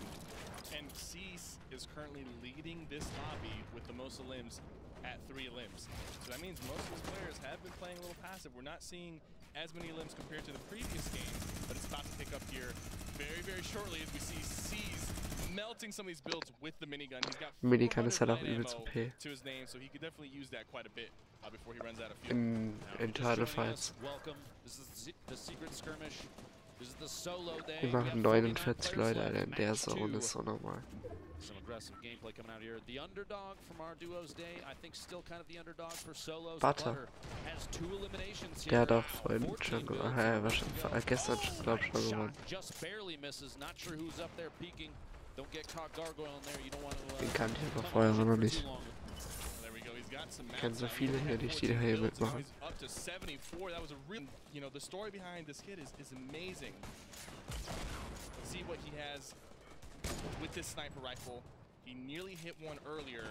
And Cease is currently leading this lobby with the most limbs at 3 limbs. So that means most of his players have been playing a little passive. We're not seeing as many limbs compared to the previous game, but it's about to pick up here very, very shortly as we see Cease melting some of these builds with the minigun. He's got Minigun ist halt auch 400 übelst OP. to his name, so he could definitely use that quite a bit before he runs out of fuel. In Title Fights. Welcome. This is the secret skirmish. This is the solo day. Wir machen 49 Leute, Alter, in der Zone ist so normal. Some aggressive gameplay coming out here. The underdog from our duos day, I think still kind of the underdog for solos. Butter. Has 2 eliminations here. Der hat auch vorhin schon gewonnen. Wahrscheinlich gestern, glaub ich, schon gewonnen. Just barely misses. Not sure who's up there peeking. Don't get caught gargoyle in there. You don't want to. Den kannte ich aber vorher noch nicht. Ich kenne so viele hier nicht, die da hier mitmachen. Up to 74. That was a real, the story behind this kid is amazing. Let's see what he has with this sniper rifle. He nearly hit one earlier.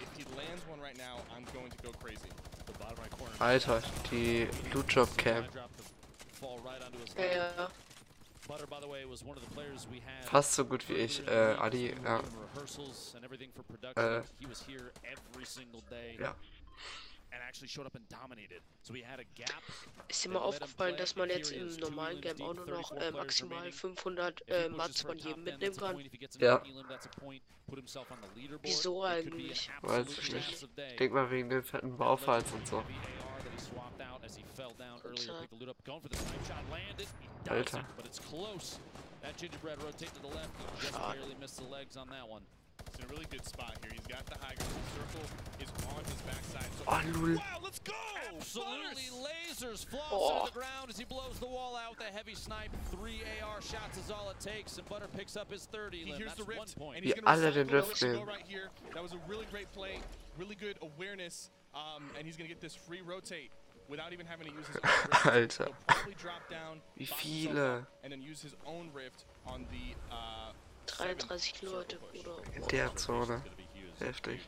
If he lands one right now, I'm going to go crazy. The bottom right corner. Alter, die Loot-Job-Cam. Ja. Butter, by the way, was one of the players we had. Fast so gut wie ich, Adi, ja. Rehearsals and everything for production. He was here every single day. Ja. And actually showed up and dominated. So we had a gap. Ist dir mal aufgefallen, dass man jetzt im normalen Game auch nur noch maximal 500 Mats von jedem mitnehmen kann? Ja. Wieso eigentlich? Weiß ich nicht. Denk mal wegen den fetten Baufalls und so. Alter. He's in a really good spot here. He's got the high ground. The circle is on his backside. So Oh, lul. wow, let's go! Absolutely lasers floss to the ground as he blows the wall out with a heavy snipe. 3 AR shots is all it takes, and Butter picks up his 30. He hears the rift, point. and he's Die gonna alle den recycle Rift the nehmen. right here. That was a really great play, really good awareness, and he's gonna get this free rotate without even having to use his own rift. Alter. He'll probably drop down, Wie box viele? himself up, and then use his own rift on the 33 Leute, Bruder. In der Zone. Heftig.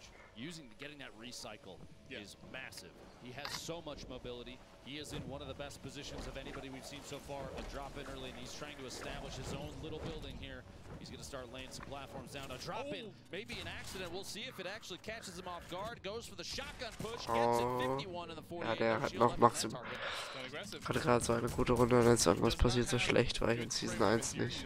Getting that recycle is massive. He has so much mobility. He is in one of the best positions of anybody we've seen so far. A drop in early, and he's trying to establish his own little building here. He's going to start laying some platforms down. A drop in, maybe an accident. We'll see if it actually catches him off guard. Goes for the shotgun push. Gets it 51 in the 48. Ja, der hat noch maximal. Hatte gerade so eine gute Runde und jetzt irgendwas passiert so schlecht, war ich in Season 1 nicht.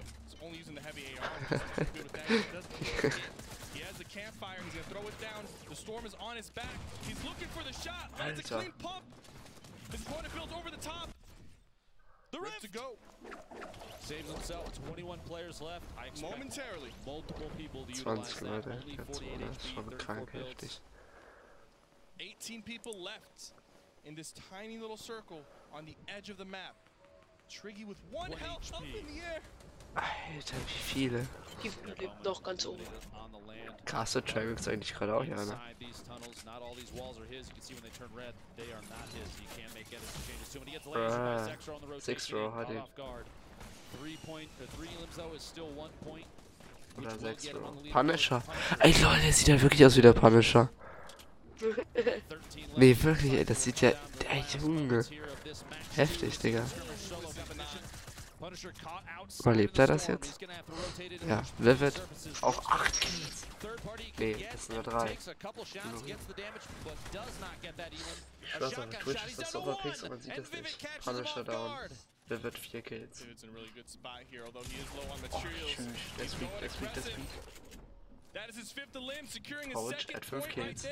storm is on his back. He's looking for the shot. That's a clean pump. His opponent builds over the top. The rift to go. Saves himself. 21 players left. I expect momentarily multiple people to utilize that. Only 48 HP, 34 builds. 18 people left in this tiny little circle on the edge of the map. Triggy with 1 health up in the air. Alter, wie viele. Lebt noch ganz oben. Krass, der Try gibt's eigentlich gerade auch, ja, ne? Six Row hat ihn. Oder 6 Row. Punisher. Ey, Leute, der sieht ja wirklich aus wie der Punisher. Nee, wirklich, ey, das sieht ja... Ey, Junge. Heftig, Digga. Überlebt er das jetzt? Ja, Vivid. Auch 8 Kills. Nee, das sind nur 3. Ich weiß auf Twitch ist das so verpixelt und man sieht das nicht. Punisher down. Vivid 4 Kills. Tschüss, das weak. Pouch hat 5 Kills.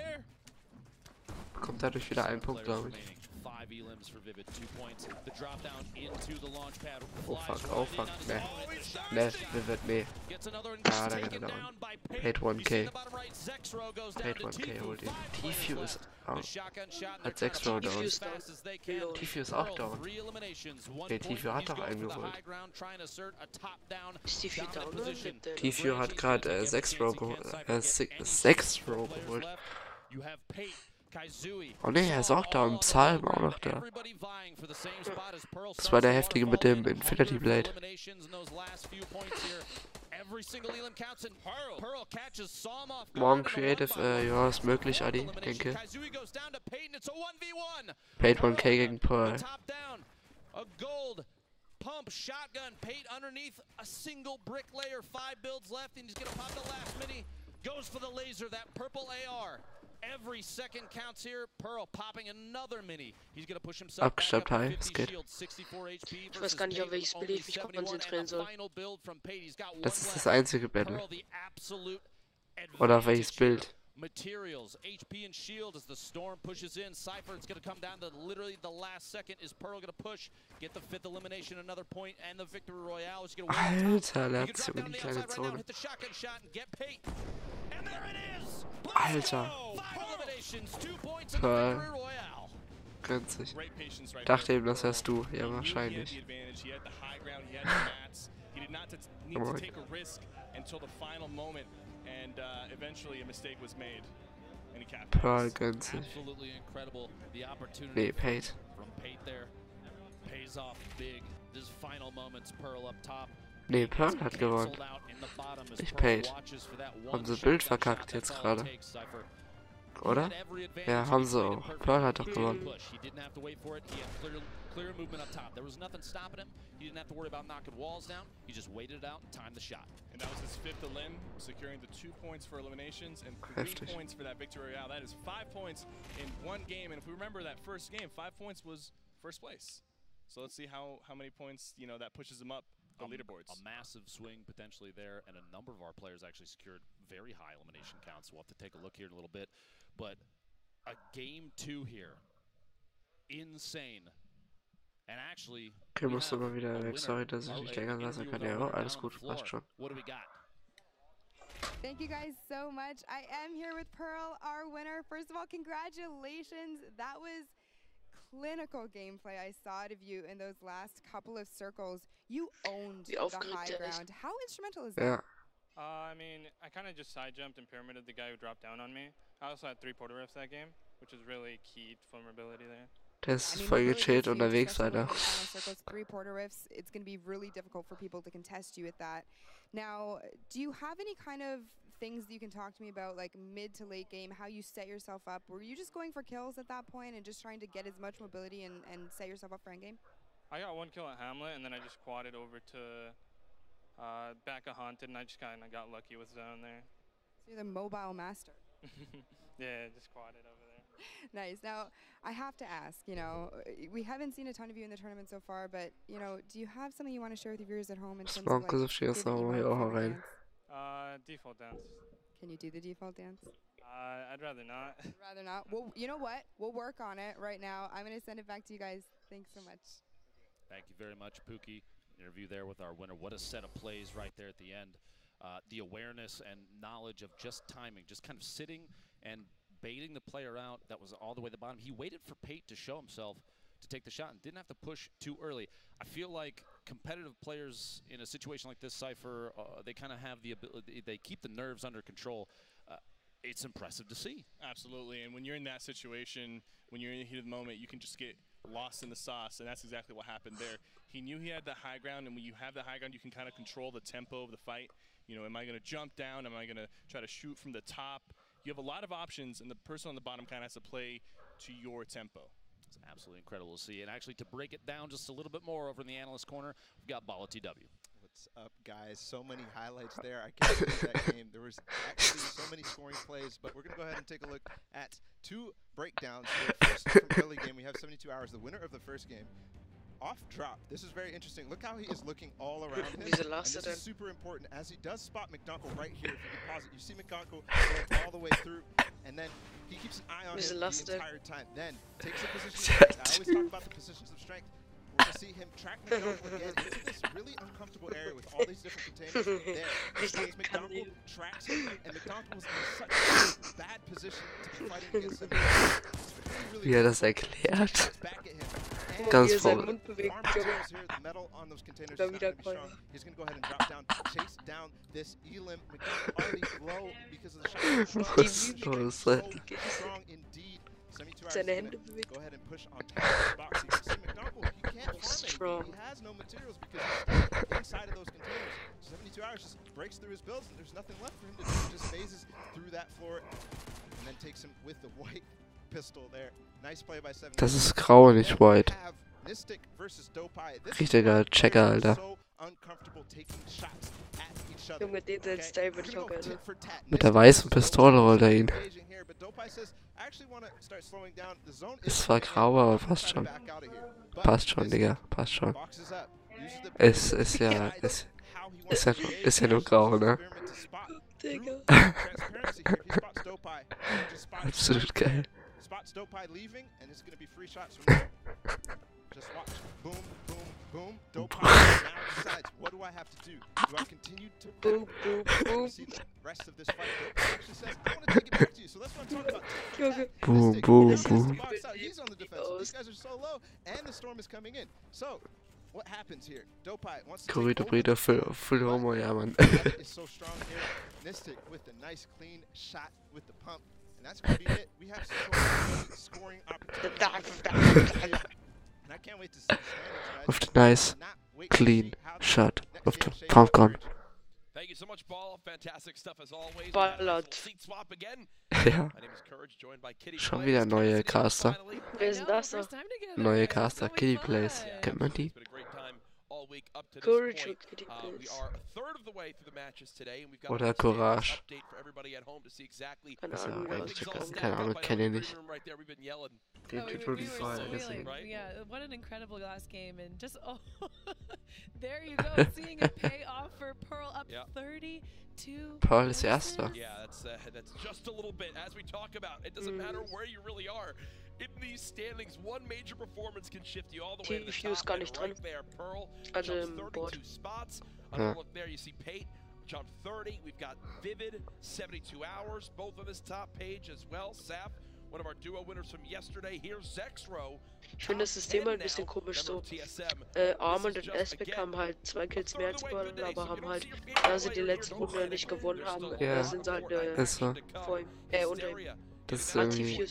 Bekommt dadurch wieder 1 Punkt, glaube ich. Oh fuck, ne, Vivid, ne. Ah, da geht er down. Paid 1k. Paid 1k, holt ihn. T-Few ist out. Hat 6 Row down. T-Few ist auch down. Ne, T-Few hat doch einen geholt. Ist T-Few down oder lebt der? T-Few hat gerade 6 Row geholt. 6 Row geholt. Oh ne, er ist auch da im Psalm auch noch da. Das war der heftige mit dem Infinity Blade. Morgen Creative, ja, ist möglich, Adi, denke. Paid 1k gegen Pearl. Pump, shotgun, Pate underneath, a single brick layer, 5 builds left, and he's gonna pop the last mini. Goes for the laser, that purple AR. Every second counts here. Pearl popping another mini. He's gonna push himself back up to 50 shield, 64 HP. Ich weiß gar nicht, auf welches Bild ich mich konzentrieren soll. Das ist das einzige Battle. Oder auf welches Bild? Materials, HP and shield as the storm pushes in. Cypher, it's going to come down to literally the last second. Is Pearl going to push, get the 5th elimination, another point, and the victory royale is going to win. Alter, der hat sogar die kleine Zone. Alter. Pearl. Gönnt sich. Dachte eben, das wärst du. Ja, wahrscheinlich. And eventually a mistake was made. And he capitalized. Pearl gönnt sich. Nee, Pate. Nee, Pearl hat gewonnen. Nicht Pate. Haben sie Bild verkackt jetzt gerade. Oder? Ja, haben sie auch. Pearl hat doch gewonnen. Clear movement up top. There was nothing stopping him. He didn't have to worry about knocking walls down. He just waited it out and timed the shot. And that was his 5th elim, securing the 2 points for eliminations and 3 points for that victory royale. That is 5 points in 1 game. And if we remember that first game, 5 points was first place. So let's see how many points, you know, that pushes him up the leaderboards. A massive swing potentially there, and a number of our players actually secured very high elimination counts. We'll have to take a look here in a little bit. But a game 2 here. Insane. Okay, musst du mal wieder weg. Sorry, dass ich nicht länger lassen kann. Ja, alles gut, passt schon. Thank you guys so much. I am here with Pearl, our winner. First of all, congratulations. That was clinical gameplay I saw out of you in those last couple of circles. You owned the high ground. How instrumental is that? Yeah. I mean, I kind of just side jumped and pyramided the guy who dropped down on me. I also had 3 portal rifts that game, which is really key vulnerability there. Der ist voll gechillt unterwegs, Alter. 3 portal rifts, it's going to be really difficult for people to contest you at that. Now, do you have any kind of things that you can talk to me about, like mid to late game, how you set yourself up? Were you just going for kills at that point and just trying to get as much mobility and set yourself up for endgame? I got 1 kill at Hamlet, and then I just quadded over to back of Haunted, and I just kind of got lucky with zone there. So you're the mobile master. Yeah, just quadded over there. Nice. Now, I have to ask, you know, we haven't seen a ton of you in the tournament so far, but, you know, do you have something you want to share with your viewers at home in terms of, like, Default dance? Default dance. Can you do the default dance? I'd rather not. Rather not. Well, you know what? We'll work on it right now. I'm going to send it back to you guys. Thanks so much. Thank you very much, Pookie. Interview there with our winner. What a set of plays right there at the end. The awareness and knowledge of just timing, just kind of sitting and baiting the player out. That was all the way to the bottom. He waited for Pate to show himself to take the shot and didn't have to push too early. I feel like competitive players in a situation like this, Cypher, they kind of have the ability, they keep the nerves under control. It's impressive to see. Absolutely, and when you're in that situation, when you're in the heat of the moment, you can just get lost in the sauce, and that's exactly what happened there. He knew he had the high ground, and when you have the high ground, you can kind of control the tempo of the fight. You know, am I going to jump down? Am I going to try to shoot from the top? You have a lot of options, and the person on the bottom kind of has to play to your tempo. It's absolutely incredible to see. And actually, to break it down just a little bit more over in the analyst corner, we've got Balla TW. What's up, guys? So many highlights there. I can't believe that game. There was actually so many scoring plays, but we're going to go ahead and take a look at two breakdowns. First, from early game, we have 72 hours. The winner of the first game, off drop. This is very interesting. Look how he is looking all around him. And this is super important as he does spot McDonald right here. If you can pause it, you see McDonald going all the way through, and then he keeps an eye on him the entire time. Then takes a position. I always talk about the positions of strength. We're going to see him track McDonald again into this really uncomfortable area with all these different containers. There, McDonald tracks him, and McDonald was in such a bad position to be fighting against him. Wie das erklärt. Ganz voll. He's going to go ahead and drop down, chase down this Elim. McDonald already low because of the shot. Was so strong indeed. 72 hours go ahead and push on past box. You can see McDonald, he can't farm it. He has no materials because he's stuck inside of those containers. 72 hours just breaks through his builds, and there's nothing left for him to do. He just phases through that floor and then takes him with the white pistol there. Nice play by 7. Das ist grau, nicht white. Richtiger Checker, Alter. Junge, den Style würde ich auch gerne. Mit der weißen Pistole rollt er ihn. Ist zwar grau, aber passt schon. Passt schon, Digga. Passt schon. Ist ja nur grau, ne? Absolut geil. Just watch. Boom, boom, boom. Dope now decides, what do I have to do? Do I continue to boom, boom, boom? See the rest of this fight. Dope actually says, I want to take it back to you. So that's what I'm talking about. Boom, boom, boom. He's on the defense. These guys are so low, and the storm is coming in. So, what happens here? Dope wants to Corridor für Homo, ja, Mann. Is so strong here. Mystic with the nice clean shot with the pump. And that's going to be it. We have so many scoring opportunities. With the nice, clean shot of the pumpgun. Thank you so much, Ball. Fantastic stuff as always. Ballert. Seat swap again. Ja. Schon wieder neue Caster. Wer ist das da? Neue Caster, Kitty Plays. Kennt man die? Courage und Kitty Plays. Oder Courage. Keine Ahnung, kenne ich nicht. Den Typ wurde vorher gesehen. Yeah, what an incredible last game, and just there you go, seeing it pay off for Pearl up 32. Pearl ist Erster. Yeah, that's just a little bit. As we talk about, it doesn't matter where you really are. In these standings, one major performance can shift you all the way to the top. And right there, Pearl jumps 32 spots. Look there, you see Pate jump 30. We've got Vivid, 72 hours, both on this top page as well. Sap, one of our duo winners from yesterday. Here's Zexro. Ich finde das System halt ein bisschen komisch so. Armand und Aspect haben halt 2 Kills mehr als gewonnen, aber haben halt, da sie die letzte Runde nicht gewonnen haben, sind sie halt vor ihm, unter ihm. Das ist irgendwie...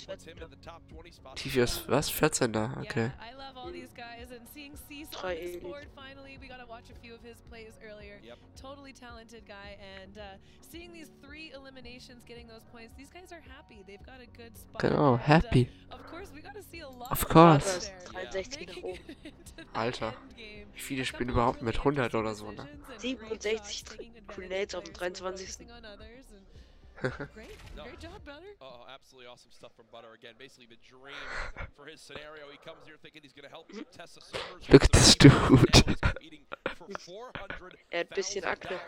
Tifius, was? 14 da? Okay. Totally talented guy, and seeing these 3 eliminations, getting those points, these guys are happy. They've got a good spot. Genau, happy. Of course, we got to see a lot. Of course. Alter, wie viele spielen überhaupt mit 100 oder so, ne? 67 Grenades auf dem 23. Great job, Butter. Oh, absolutely awesome stuff from Butter. Again, basically the dream for his scenario. He comes here thinking he's going to help test the servers. Look at this dude. Er hat ein bisschen Akne.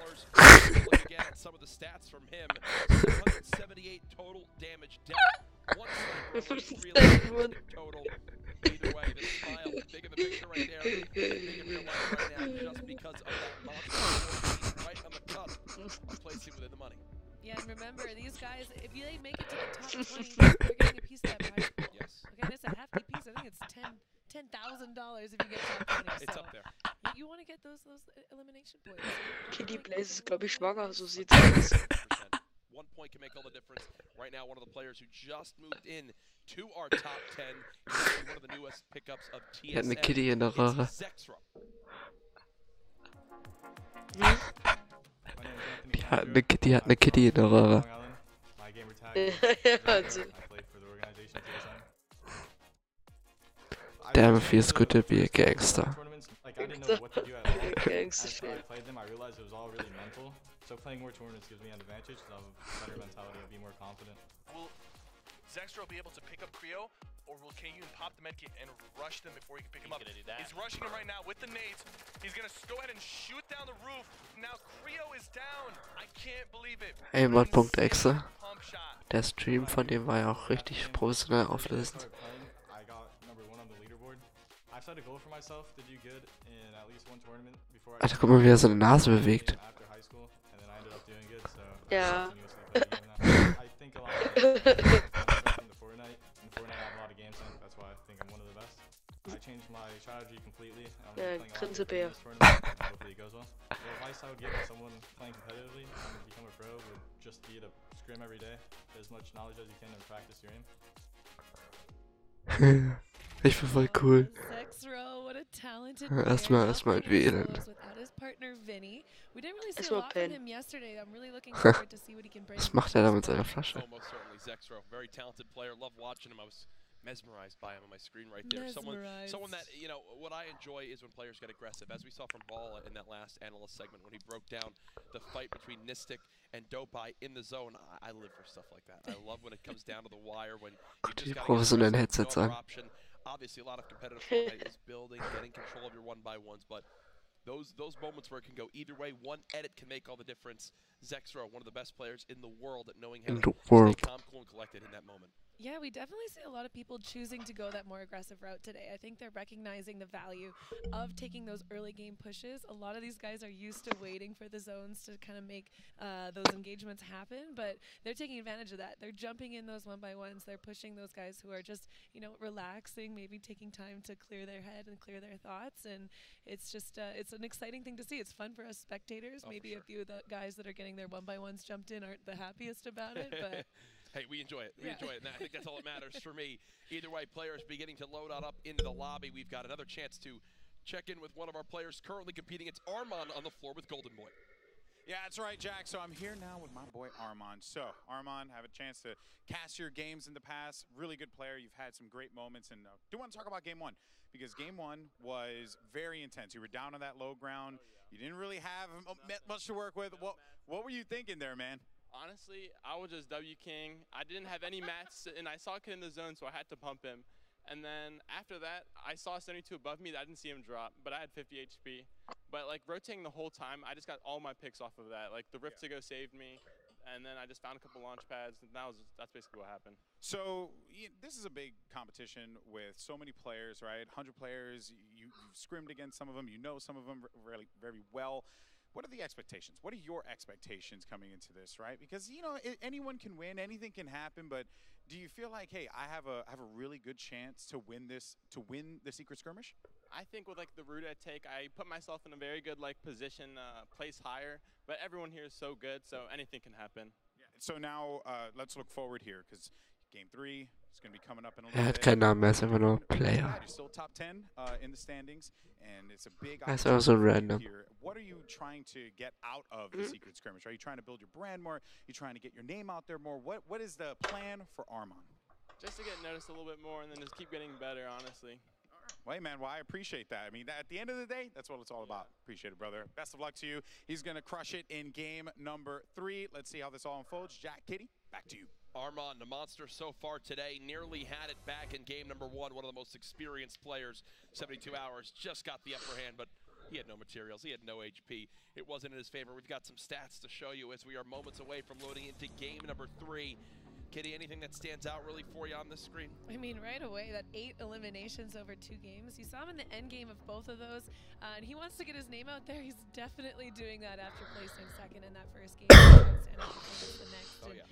Either way, the smile, big in the picture right there, big in real life right now, just because of that monster right on the cup of placing within the money. Yeah, and remember, these guys, if they make it to the top 20, they're getting a piece of that pie. Yes. Okay, and it's a hefty piece. I think it's $10,000 if you get top 20. It's up there. You want to get those elimination points. Kitty Blaze ist, glaube ich, schwanger, so sieht's aus. 1 point can make all the difference. Right now, one of the players who just moved in to our top 10 is one of the newest pickups of TSM. Er hat eine Kitty in der Röhre. Die hat eine Kitty in der Röhre. Damn, feels good to be a gangster. So playing more tournaments gives me an advantage, so I have a better mentality and be more confident. Will Zextro be able to pick up Creo, or will KU pop the medkit and rush them before he can pick him up? He's rushing him right now with the nades. He's gonna go ahead and shoot down the roof. Now Creo is down. I can't believe it. Hey, Mod.exe. Der Stream von dem war ja auch richtig professionell auflösend. Alter, guck mal, wie er seine Nase bewegt. Ja. Ja, Grinsebär. Ich bin voll cool. Erstmal wählen. Was macht er da mit seiner Flasche? Mesmerized by him on my screen right there. Someone that, you know, what I enjoy is when players get aggressive, as we saw from Ball in that last analyst segment when he broke down the fight between Nistic and Dopai in the zone. I live for stuff like that. I love when it comes down to the wire, when you just got Headsets on. Obviously, a lot of competitive Fortnite is building, getting control of your 1x1s, but those moments where it can go either way, one edit can make all the difference. Zextro, one of the best players in the world at knowing how to stay calm, cool, and collected in that moment. Yeah, we definitely see a lot of people choosing to go that more aggressive route today. I think they're recognizing the value of taking those early game pushes. A lot of these guys are used to waiting for the zones to kind of make those engagements happen, but they're taking advantage of that. They're jumping in those 1x1s. They're pushing those guys who are just, you know, relaxing, maybe taking time to clear their head and clear their thoughts. And it's just, it's an exciting thing to see. It's fun for us spectators. Maybe a few of the guys that are getting their 1x1s jumped in aren't the happiest about it, but... Hey, we enjoy it. We enjoy it, and I think that's all that matters for me. Either way, players beginning to load on up into the lobby. We've got another chance to check in with one of our players currently competing. It's Armand on the floor with Golden Boy. Yeah, that's right, Jack. So I'm here now with my boy Armand. So, Armand, have a chance to cast your games in the past. Really good player. You've had some great moments. And do want to talk about Game 1, because Game 1 was very intense. You were down on that low ground. You didn't really have much to work with. What were you thinking there, man? Honestly, I was just W King. I didn't have any mats, and I saw a kid in the zone, so I had to pump him. And then after that, I saw 72 above me. I didn't see him drop, but I had 50 HP. But like rotating the whole time, I just got all my picks off of that. Like the Rift to go saved me, and then I just found a couple launch pads, and that's basically what happened. So this is a big competition with so many players, right? 100 players. You've scrimmed against some of them. You know some of them really very well. What are the expectations? What are your expectations coming into this, right? Because, you know, anyone can win, anything can happen, but do you feel like, hey, I have a really good chance to win the Secret Skirmish? I think with like the route I take, I put myself in a very good like position, place higher, but everyone here is so good, so anything can happen. Yeah. So now let's look forward here, because Game 3 is going to be coming up in a little bit. Er hat keinen Namen mehr, ist einfach nur Player. You're still top 10 in the standings, and it's a big Er ist auch so random. here. What are you trying to get out of the Secret Skirmish? Are you trying to build your brand more? Are you trying to get your name out there more? What is the plan for Armand? Just to get noticed a little bit more, and then just keep getting better, honestly. Well, hey, man, well, I appreciate that. I mean, at the end of the day, that's what it's all about. Appreciate it, brother. Best of luck to you. He's going to crush it in game number 3. Let's see how this all unfolds. Jack, Kitty, back to you. Armand, the monster so far today, nearly had it back in game number 1. One of the most experienced players, 72 hours, just got the upper hand, but He had no materials. He had no HP. It wasn't in his favor. We've got some stats to show you as we are moments away from loading into game number 3. Kitty, anything that stands out really for you on this screen? I mean, right away, that 8 eliminations over 2 games. You saw him in the end game of both of those, and he wants to get his name out there. He's definitely doing that after placing second in that first game. The next. Oh, yeah.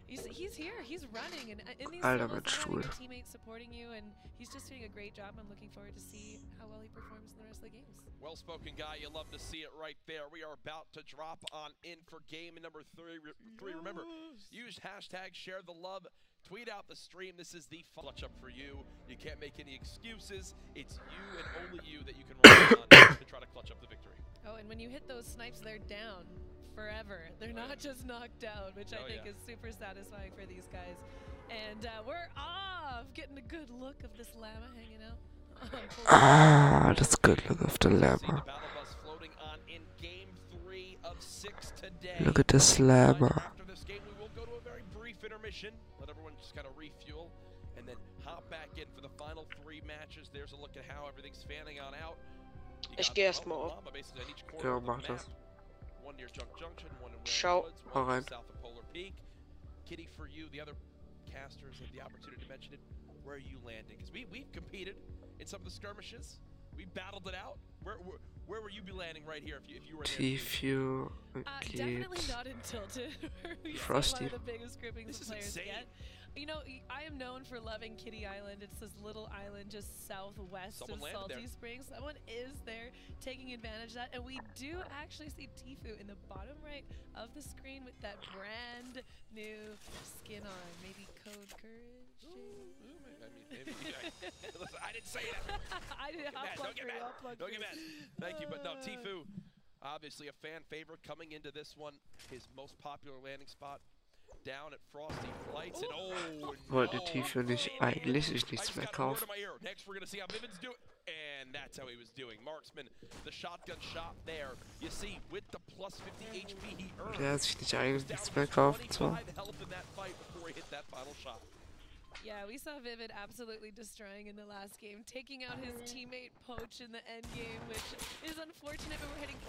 He's here, he's running, and in these Alter, solos, mit having Stuhl. a teammate supporting you, and he's just doing a great job. I'm looking forward to see how well he performs in the rest of the games. Well-spoken guy, you love to see it right there. We are about to drop on in for game number 3. Remember, use hashtag share the love, tweet out the stream. This is the clutch up for you. You can't make any excuses. It's you and only you that you can rely on to try to clutch up the victory. Oh, and when you hit those snipes, they're down forever. They're not just knocked down, which I think is super satisfying for these guys. And we're off, getting a good look of this llama hanging out. Ah, that's good look of the llama. Look at this llama. After this game, we will go to a very brief intermission. Let everyone just kind of refuel and then hop back in for the final 3 matches. There's a look at how everything's fanning on out. Ich geh erstmal auf. Ja, mach das. One near Junk Junction, one in Ciao. Woods, one south of Polar Peak. Kitty, for you, the other casters have the opportunity to mention it. Where are you landing? Because we've competed in some of the skirmishes. We battled it out. Where would you be landing right here if you were there? Definitely not in Tilted. Frosty. One of the biggest groupings of players get. You know, I am known for loving Kitty Island. It's this little island just southwest of Salty Springs. Someone is there taking advantage of that. And we do actually see Tifu in the bottom right of the screen with that brand new skin on. Maybe Code Courage? Maybe, listen, I didn't say that. I didn't. Don't get mad. Don't get mad. Thank you. But no, Tifu, obviously a fan favorite coming into this one. His most popular landing spot. Down at Frosty Flights and Wollte Tifu nicht eigentlich nichts mehr kaufen. Next we're gonna see how Vivid's doing, and that's how he was doing. Marksman, the shotgun shot there. You see with the plus 50 HP he earned. Der hat sich nicht eigentlich nichts mehr kaufen, zwar. Yeah, we saw Vivid absolutely destroying in the last game, taking out his teammate Poach in the end game, which is unfortunate, but we're heading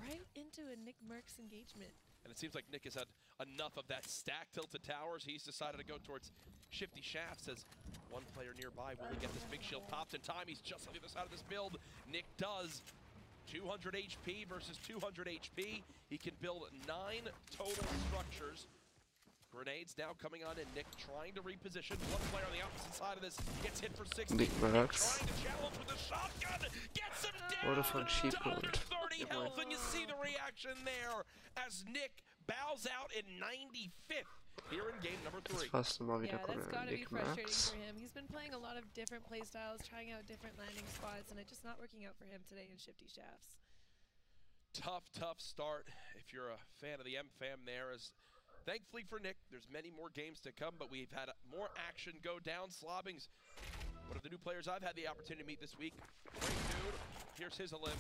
right into a Nick Merckx engagement. And it seems like Nick has had enough of that stack tilted towers. He's decided to go towards Shifty Shafts as one player nearby. Will he get this big shield popped in time? He's just on the other side of this build. Nick does. 200 HP versus 200 HP. He can build 9 total structures. Grenades now coming on in. Nick trying to reposition. One player on the opposite side of this gets hit for 60. Nick Merckx. Trying to challenge with the shotgun. Gets him down. Wurde von Sheep geholt. 30 health, and you see the reaction there as Nick bows out in 95th here in game number 3. Fast mal wieder that's gotta be Nick frustrating Merckx. for him. He's been playing a lot of different play styles, trying out different landing spots, and it's just not working out for him today in Shifty Shafts. Tough start if you're a fan of the M-Fam there. As thankfully for Nick, there's many more games to come, but we've had more action go down. Slobbings, one of the new players I've had the opportunity to meet this week. Great dude. Here's his elim.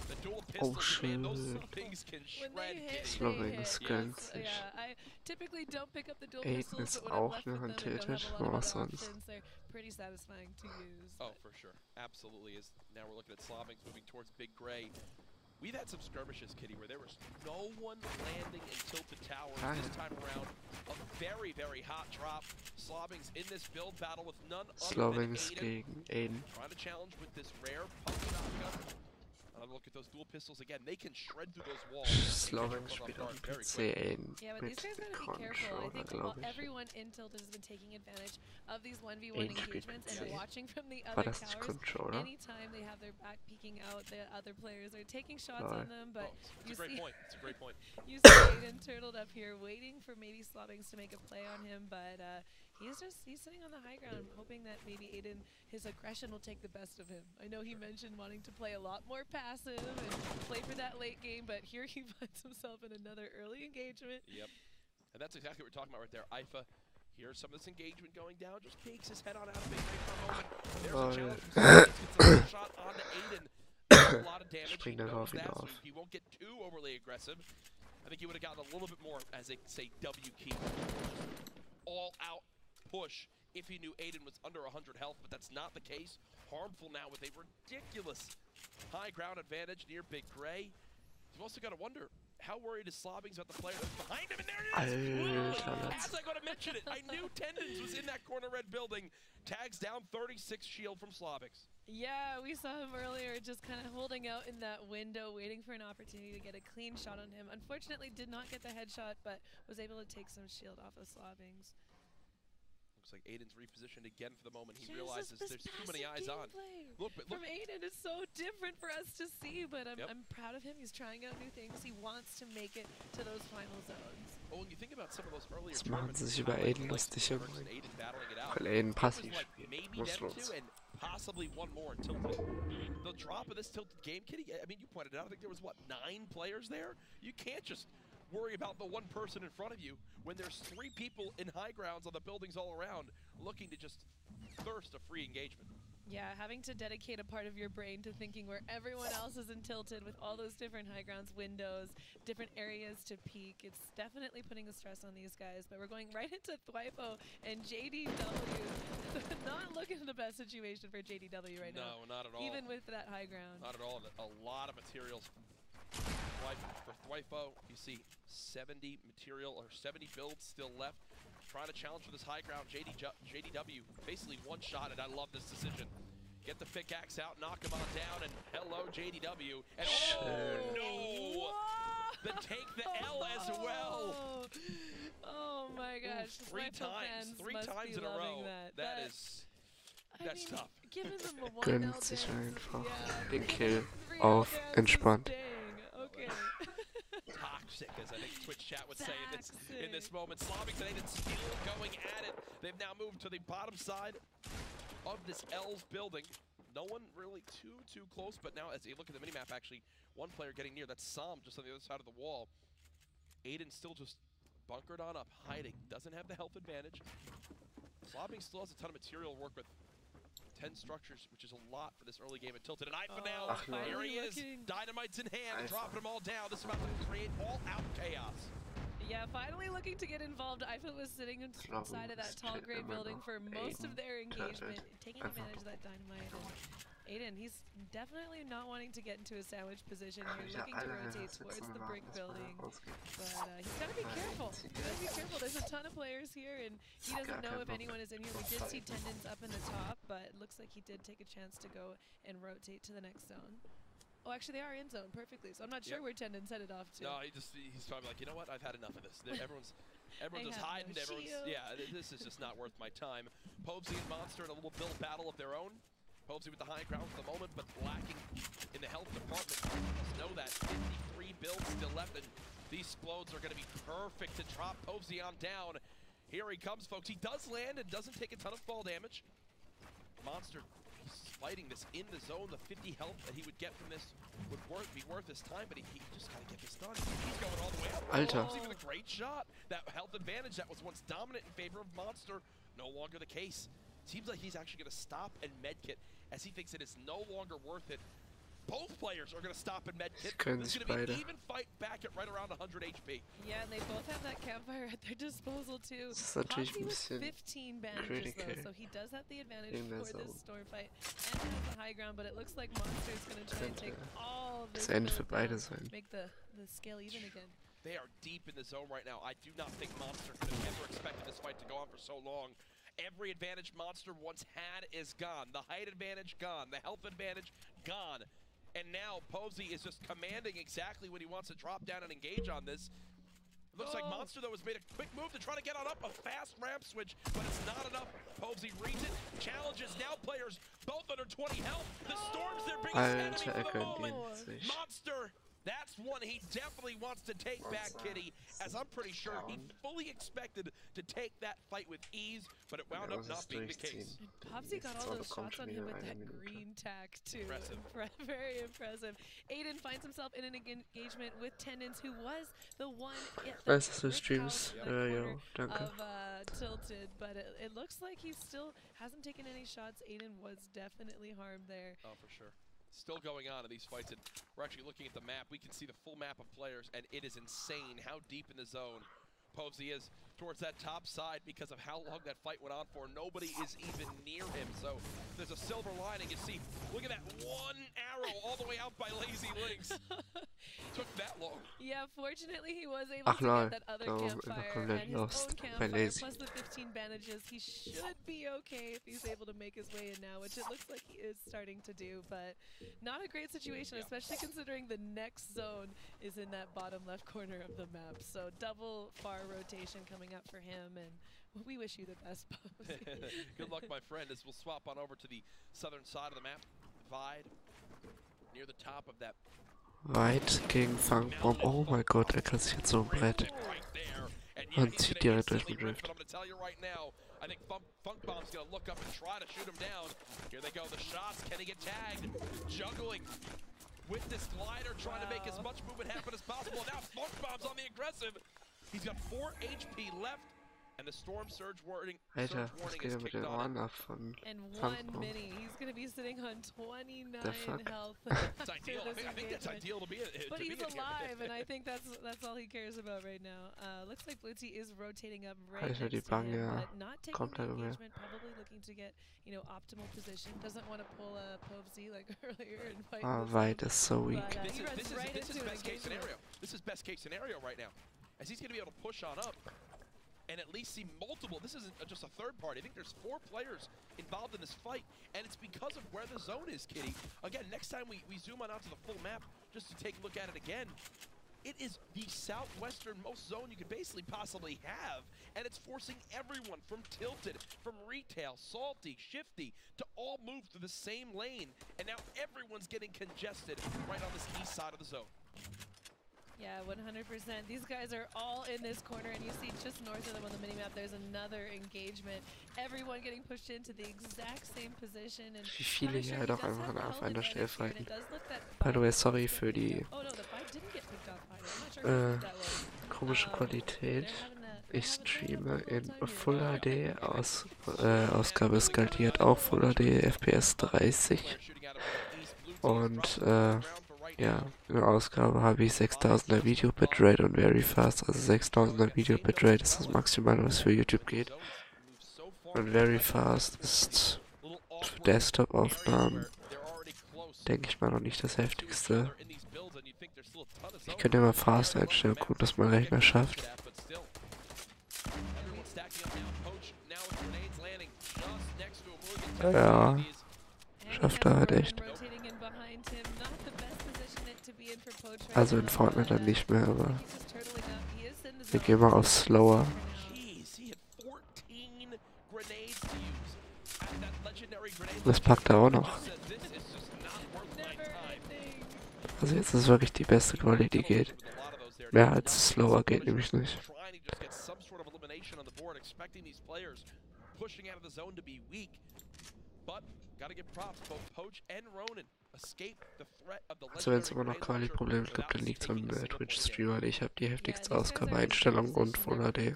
The dual pistols, man, those things can shred Slobbings ganz sich. Yeah, I typically don't pick up the dual Aiden pistols, ist but when I'm auch left noch with them and don't untilted, have a lot aber of was other sonst? options, they're pretty satisfying to use. Oh, for sure. Absolutely is. Now we're looking at Slobbings moving towards Big Gray. We've had some skirmishes, Kitty, where there was no one landing in tilted towers. This time around, a very, very hot drop. Slobbings in this build battle with none other than Slobbings gegen Aiden. Trying to challenge with this rare pump shotgun. Another look at those dual pistols again. They can shred through those walls. Slobbings spielt auf dem PC Aiden Yeah, but mit these guys gotta be careful. I Controller, think glaube ich. everyone in Tilted has been taking advantage of these 1v1 Aiden spielt engagements PC. and watching from the War other das nicht towers. Controller? Anytime they have their back peeking out, the other players are taking shots Lol. on them. But It's a great point. It's a great point. You see Aiden turtled up here, waiting for maybe Slobbings to make a play on him, but he's sitting on the high ground, hoping that maybe Aiden, his aggression will take the best of him. I know he mentioned wanting to play a lot more passive and play for that late game, but here he finds himself in another early engagement. Yep. And that's exactly what we're talking about right there. Ifa, here's some of this engagement going down, just peeks his head on out of Big Gray for a moment. There's a challenge from Slobbings, gets a shot onto Aiden. A lot of damage. He knows that, so he won't get too overly aggressive. I think he would have gotten a little bit more, as they say, W key. All out push if he knew Aiden was under 100 health, but that's not the case. Harmful now with a ridiculous high ground advantage near Big Gray. You've also got to wonder, how worried is Slobbings about the player that's behind him? And there it is! Whoa! As I got to mention it, I knew Tendons was in that corner red building. Tags down 36 shield from Slobbings. Yeah, we saw him earlier just kind of holding out in that window, waiting for an opportunity to get a clean shot on him. Unfortunately, did not get the headshot, but was able to take some shield off of Slobbings. Looks like Aiden's repositioned again for the moment. He realizes there's too many eyes on. Look, from Aiden, it's so different for us to see, but I'm proud of him. He's trying out new things. He wants to make it to those final zones. Oh, and you think about some of those earlier Jetzt machen sie sich über Aiden lustig, weil Aiden passiv spielt. Was los? Possibly one more until the drop of this tilted game, Kitty. I mean, you pointed out, I think there was, what, 9 players there? You can't just worry about the one person in front of you when there's 3 people in high grounds on the buildings all around looking to just thirst a free engagement. Yeah, having to dedicate a part of your brain to thinking where everyone else is in tilted with all those different high grounds, windows, different areas to peek. It's definitely putting a stress on these guys, but we're going right into Thwipo and JDW. Not looking at the best situation for JDW right now. No, not at all. Even with that high ground. Not at all. A lot of materials for Thwipo. You see 70 material or 70 builds still left. Trying to challenge for this high ground. JDW basically one shot, and I love this decision. Get the pickaxe out, knock him on down, and hello JDW. And oh no! Then take the L as well. Oh my gosh! Three times in a row. That's tough. Giving them a 1-0 Gönnt sich einfach den Kill auf entspannt. Okay. Toxic, as I think Twitch chat would say in this moment. Slobbings and Aiden still going at it. They've now moved to the bottom side of this L's building. No one really too close, but now as you look at the minimap, actually, one player getting near. That's Sam just on the other side of the wall. Aiden still just bunkered on up, hiding. Doesn't have the health advantage. Slobbing still has a ton of material to work with. 10 structures, which is a lot for this early game at Tilted. And now, here he is. Dynamite's in hand, dropping them all down. This is about to create all-out chaos. Yeah, finally looking to get involved. Ifa was sitting inside of that tall gray building for most of their engagement, taking advantage of that dynamite. And Aiden, he's definitely not wanting to get into a sandwich position here, looking to rotate towards the brick building. But he's got to be careful. He's got to be careful. There's a ton of players here, and he doesn't know if anyone is in here. We did see Tendons up in the top, but it looks like he did take a chance to go and rotate to the next zone. Oh, actually, they are in zone perfectly, so I'm not sure where Tendons headed off to. No, he's probably like, you know what? I've had enough of this. Everyone's just hiding. This is just not worth my time. Pobsy and Monster in a little build battle of their own. Pobsy with the high ground for the moment, but lacking in the health department. Just know that 53 builds still left, and these explodes are going to be perfect to drop Pobsy on down. Here he comes, folks. He does land and doesn't take a ton of fall damage. Monster, he's fighting this in the zone. The 50 health that he would get from this would be worth his time, but he just got to get this done. He's going all the way up. Alter. Pobsy with a great shot. That health advantage that was once dominant in favor of Monster, no longer the case. Seems like he's actually going to stop and medkit as he thinks it is no longer worth it. Both players are going to stop and medkit. This is going to be an even fight back at right around 100 HP. Yeah, and they both have that campfire at their disposal too. Pobsy with 15 bandages though, so he does have the advantage for this storm fight and has the high ground, but it looks like Monster is going to try and take all of this Ende für beide sein. Make the scale even again. They are deep in the zone right now. I do not think Monster could have ever expected this fight to go on for so long. Every advantage Monster once had is gone. The height advantage, gone. The health advantage, gone. And now Pobsy is just commanding exactly when he wants to drop down and engage on this. It looks like Monster, though, has made a quick move to try to get on up a fast ramp switch, but it's not enough. Pobsy reads it, challenges now players both under 20 health. The Storm's their biggest enemy for the moment. Monster, that's one he definitely wants to take back, Kitty, as I'm pretty sure he fully expected to take that fight with ease, but it wound up not being the case. Pobsy got all those shots on him with that green tack, too. Impressive. Very impressive. Aiden finds himself in an engagement with Tendons, who was the one at the streams. Danke. Of Tilted, but it looks like he still hasn't taken any shots. Aiden was definitely harmed there. Oh, for sure. Still going on in these fights, and we're actually looking at the map. We can see the full map of players, and it is insane how deep in the zone Pobsy is towards that top side because of how long that fight went on for. Nobody is even near him, so there's a silver lining. You see, look at that one arrow all the way out by Lazy Links. Took that long. Yeah, fortunately he was able to get that other campfire and his own campfire plus the 15 bandages. He should be okay if he's able to make his way in now, which it looks like he is starting to do, but not a great situation, especially considering the next zone is in that bottom left corner of the map. So double far rotation coming up for him, and we wish you the best, Posey. Good luck, my friend, as we'll swap on over to the southern side of the map. Vide, near the top of that. Weit gegen Funkbomb. Oh mein Gott, er kann sich jetzt so ein Brett. Und zieht direkt durch den Drift. I think Funkbomb's gonna look up and try to shoot him down. Here they go, the shots. Can he get tagged? Juggling with this glider, trying to make as much movement happen as possible. Now Funkbomb's on the aggressive. He's got 4 HP left. And the storm surge warning. Alter, was geht denn mit dem Ohren ab von Funkbomb? He's going to be sitting on 29 health. It's ideal. I think that's ideal to be But he's alive, and I think that's all he cares about right now. Looks like Blue Tea is rotating up right next to him, but not taking the engagement, probably looking to get, you know, optimal position. Doesn't want to pull a Povesy like earlier and fight. Vide is so weak. This is best case scenario. This is best case scenario right now, as he's going to be able to push on up and at least see multiple. This isn't just a third party. I think there's 4 players involved in this fight, and it's because of where the zone is, Kitty. Again, next time we zoom on out to the full map, just to take a look at it again, it is the southwesternmost zone you could basically possibly have, and it's forcing everyone from Tilted, from Retail, Salty, Shifty, to all move through the same lane, and now everyone's getting congested right on this east side of the zone. Yeah, 100%. These guys are all in this corner, and you see just north of them on the minimap, there's another engagement. Everyone getting pushed into the exact same position. And wie viele hier halt auch einfach auf einer Stelle fighten. By the way, sorry für die komische Qualität. Ich streame in Full HD, Ausgabe skaliert auch Full HD, FPS 30. Und ja, in der Ausgabe habe ich 6000er Video Bitrate und very fast, also 6000er Video Bitrate ist das Maximale, was für YouTube geht. Und very fast ist für Desktop-Aufnahmen, denke ich mal, noch nicht das heftigste. Ich könnte immer fast einstellen, gucken, dass mein Rechner schafft. Ja, schafft er halt echt. Also in Fortnite dann nicht mehr, aber wir gehen mal auf Slower. Das packt er auch noch. Also jetzt ist wirklich die beste Qualität, die geht. Mehr als Slower geht nämlich nicht. Also wenn es immer noch Quali-Probleme gibt, dann liegt es am Twitch-Streamer. Ich habe die heftigste Ausgabeeinstellung und Full HD.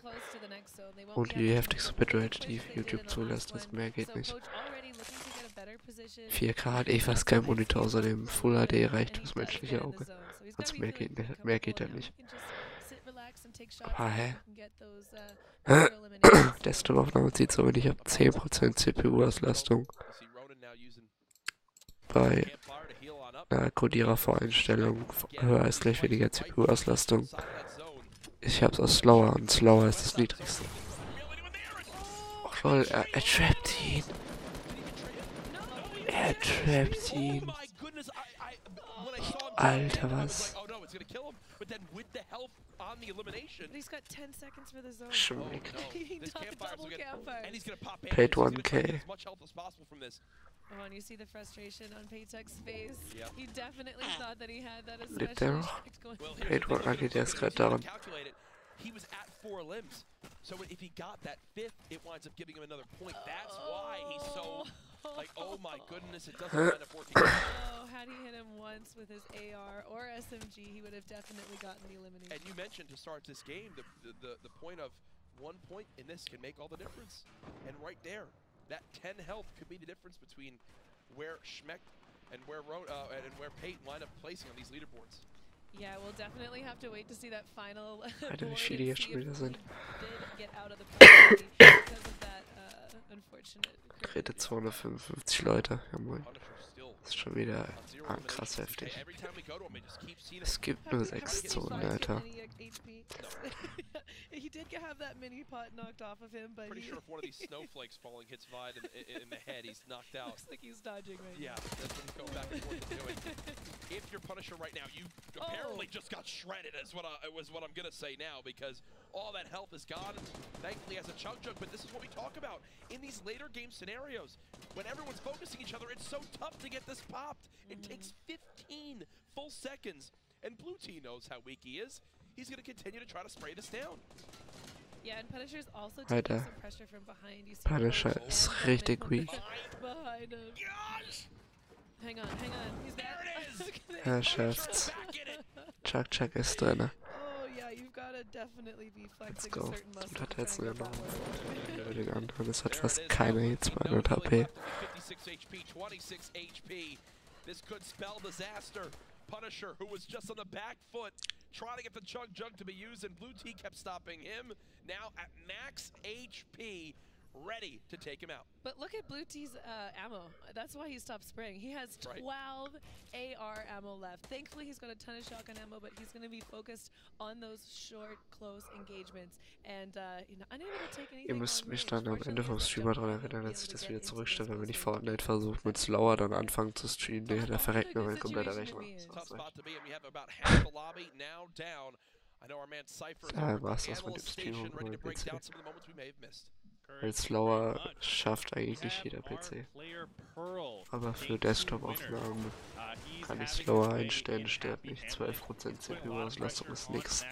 Und die heftigste Bitrate, die YouTube zulässt, also mehr geht nicht. 4K hat eh fast kein Monitor, außerdem Full HD reicht fürs menschliche Auge. Also mehr geht ja nicht. Aber hä? Desktop-Aufnahme zieht so, wenn ich habe 10% CPU-Auslastung. Bei Codierer-Voreinstellung höher ist gleich weniger CPU-Auslastung. Ich hab's aus Slower und Slower ist das niedrigste. Oh lol, er trappt ihn. Er trappt ihn. Alter, was? Schmeck. Paid 1K. Oh, and you see the frustration on Paytek's face. Yep. He definitely thought that he had that. Lebt er noch? Paid 1K, der ist gerade daran. He was at 4 limbs, so if he got that 5th, it winds up giving him another point. That's why he's so like, oh my goodness, it doesn't end up working. Oh, had he hit him once with his AR or SMG, he would have definitely gotten the elimination. And you mentioned to start this game, the point of 1 point in this can make all the difference. And right there, that 10 health could be the difference between where Schmeck and where Pate wind up placing on these leaderboards. Yeah, we'll definitely have to wait to see that final Alter, wie viele jetzt schon wieder sind. Did get out of the because of that unfortunate. Kehte 255 Leute. Ja moin. Das ist schon wieder krass heftig. Es gibt nur 6 Zonen, Alter. He did have that mini pot knocked off of him, but pretty sure if one of these snowflakes falling hits Vide in the head, he's knocked out. Looks like he's dodging right now. Yeah, that's what he's going back and forth doing. If you're Punisher right now, you apparently just got shredded, is what I'm gonna say now, because all that health is gone. Thankfully, has a chug jug, but this is what we talk about in these later game scenarios. When everyone's focusing each other, it's so tough to get this popped. It takes 15 full seconds, and Blue Team knows how weak he is. He's going to continue to try to spray this down. Yeah, and Punisher's also taking some pressure from behind. You see Punisher ist richtig weak. Behind him. Hang on. He's back. Er schafft's. Chug ist drin. Oh yeah, you've got to definitely be Let's flexing go. a certain muscle. Und hat jetzt sogar noch den anderen. Das hat fast keine Hits bei 100 HP. 56 HP, 26 HP. This could spell disaster. Punisher, who was just on the back foot, trying to get the chug jug to be used, and Blue T kept stopping him. Now at max HP, ready to take him out. But look at Blue T's ammo. That's why he stopped spraying. He has 12 AR ammo left. Thankfully, he's got a ton of shotgun ammo, but he's going to be focused on those short, close engagements. And, unable to take anything. Ihr müsst mich dann am Ende vom Streamer daran erinnern, dass ich das wieder zurückstelle, wenn ich Fortnite versuche mit Slower dann anfangen zu streamen. Nee, da verreckt mir mein kompletter Rechner. Da war's das mit dem Stream ohne PC. Weil Slower schafft eigentlich nicht jeder PC. Aber für Desktop-Aufnahmen kann ich Slower einstellen, stört nicht. 12% CPU-Auslastung ist nix.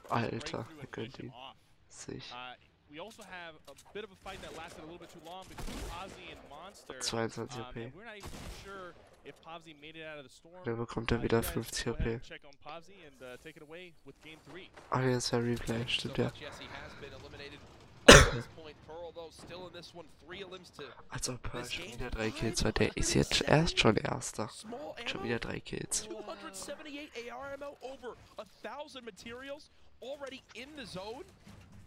Alter, wer gönnt ihn? Sich. 22 HP. Dann bekommt er wieder 50 HP. Ah, hier ist ja Replay, stimmt ja. Als ob Pearl schon wieder 3 Kills hat. Der ist jetzt erst schon Erster. Schon wieder 3 Kills. 278 AR ammo, over 1,000 materials, already in the zone.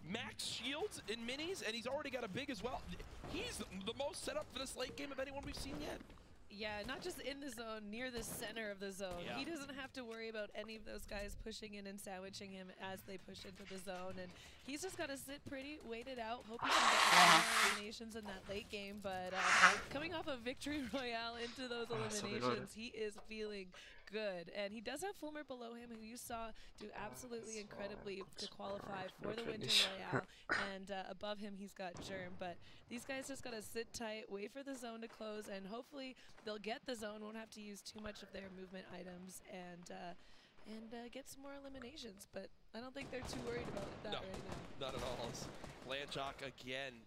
Max shields in minis, and he's already got a big as well. He's the most set up for this late game of anyone we've seen yet. Yeah, not just in the zone, near the center of the zone. Yeah. He doesn't have to worry about any of those guys pushing in and sandwiching him as they push into the zone. And he's just got to sit pretty, wait it out, hope he can get some eliminations in that late game. But coming off a victory royale into those eliminations, he is feeling good. And he does have Fulmer below him, who you saw do absolutely incredibly to qualify for the Winter Royale. And above him, he's got Germ. But these guys just got to sit tight, wait for the zone to close, and hopefully they'll get the zone, won't have to use too much of their movement items, and get some more eliminations. But I don't think they're too worried about that right now. Not at all. Landjock again.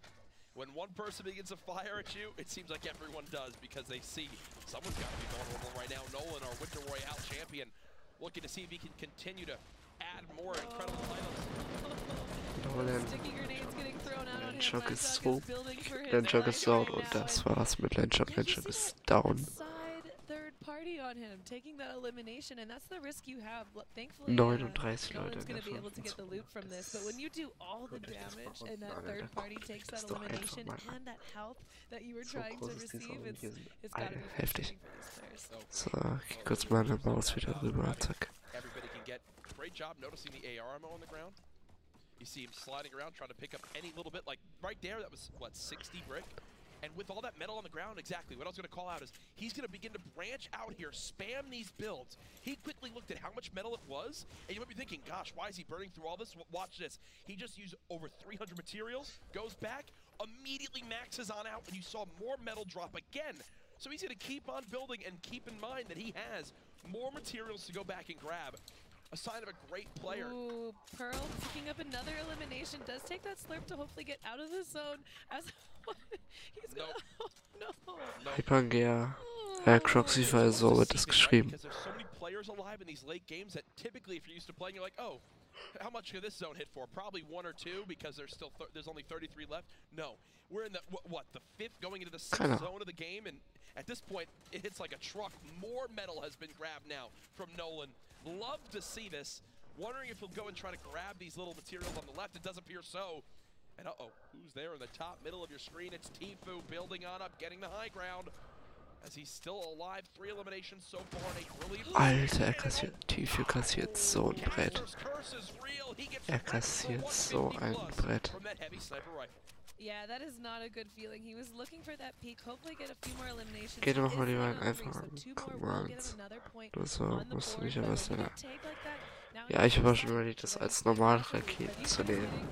When one person begins to fire at you, it seems like everyone does, because they see someone's got to be vulnerable right now. Nolan, our Winter Royale champion, looking to see if he can continue to add more incredible items. Nolan. Landjock ist so. Landjock ist down und das war's mit Landjock. Landjock ist down. Party on him, taking that elimination, and that's the risk you have. Thankfully, 39 Nolan's going to be able to get the loot from this, but when you do all the damage and that third party takes that elimination and that health that you were trying to receive, it's got to be heftig. So, kurz meine Maus wieder rüber, zack. Everybody can get great job noticing the AR ammo on the ground. You see him sliding around, trying to pick up any little bit, like right there, that was, what, 60 brick? And with all that metal on the ground, exactly, what I was going to call out is he's going to begin to branch out here, spam these builds. He quickly looked at how much metal it was, and you might be thinking, gosh, why is he burning through all this? Watch this. He just used over 300 materials, goes back, immediately maxes on out, and you saw more metal drop again. So he's going to keep on building, and keep in mind that he has more materials to go back and grab. A sign of a great player. Ooh, Pearl picking up another elimination. Does take that slurp to hopefully get out of the zone. As he's gonna, no. Hypangea. Croxify, so wird es geschrieben. Because there's so many players alive in these late games that typically, if you're used to playing, you're like, oh, how much could this zone hit for? Probably 1 or 2, because there's still there's only 33 left. No, we're in the the 5th, going into the 6th zone of the game, and at this point, it hits like a truck. More metal has been grabbed now from Nolan. Love to see this. Wondering if he'll go and try to grab these little materials on the left. It does appear so. And uh-oh, who's there in the top middle of your screen? It's Tfue building on up, getting the high ground. As he's still alive, 3 eliminations so far in a brilliant... Alter, Tfue kassiert so ein Brett. Kassiert so ein Brett. Yeah, that is not a good feeling. He was looking for that peak, hopefully get a few more eliminations. Geh doch mal lieber einfach an. Guck mal ans. Oder so, musst du nicht aber selber. Ja, ich war schon ready, das als normale Raketen zu nehmen.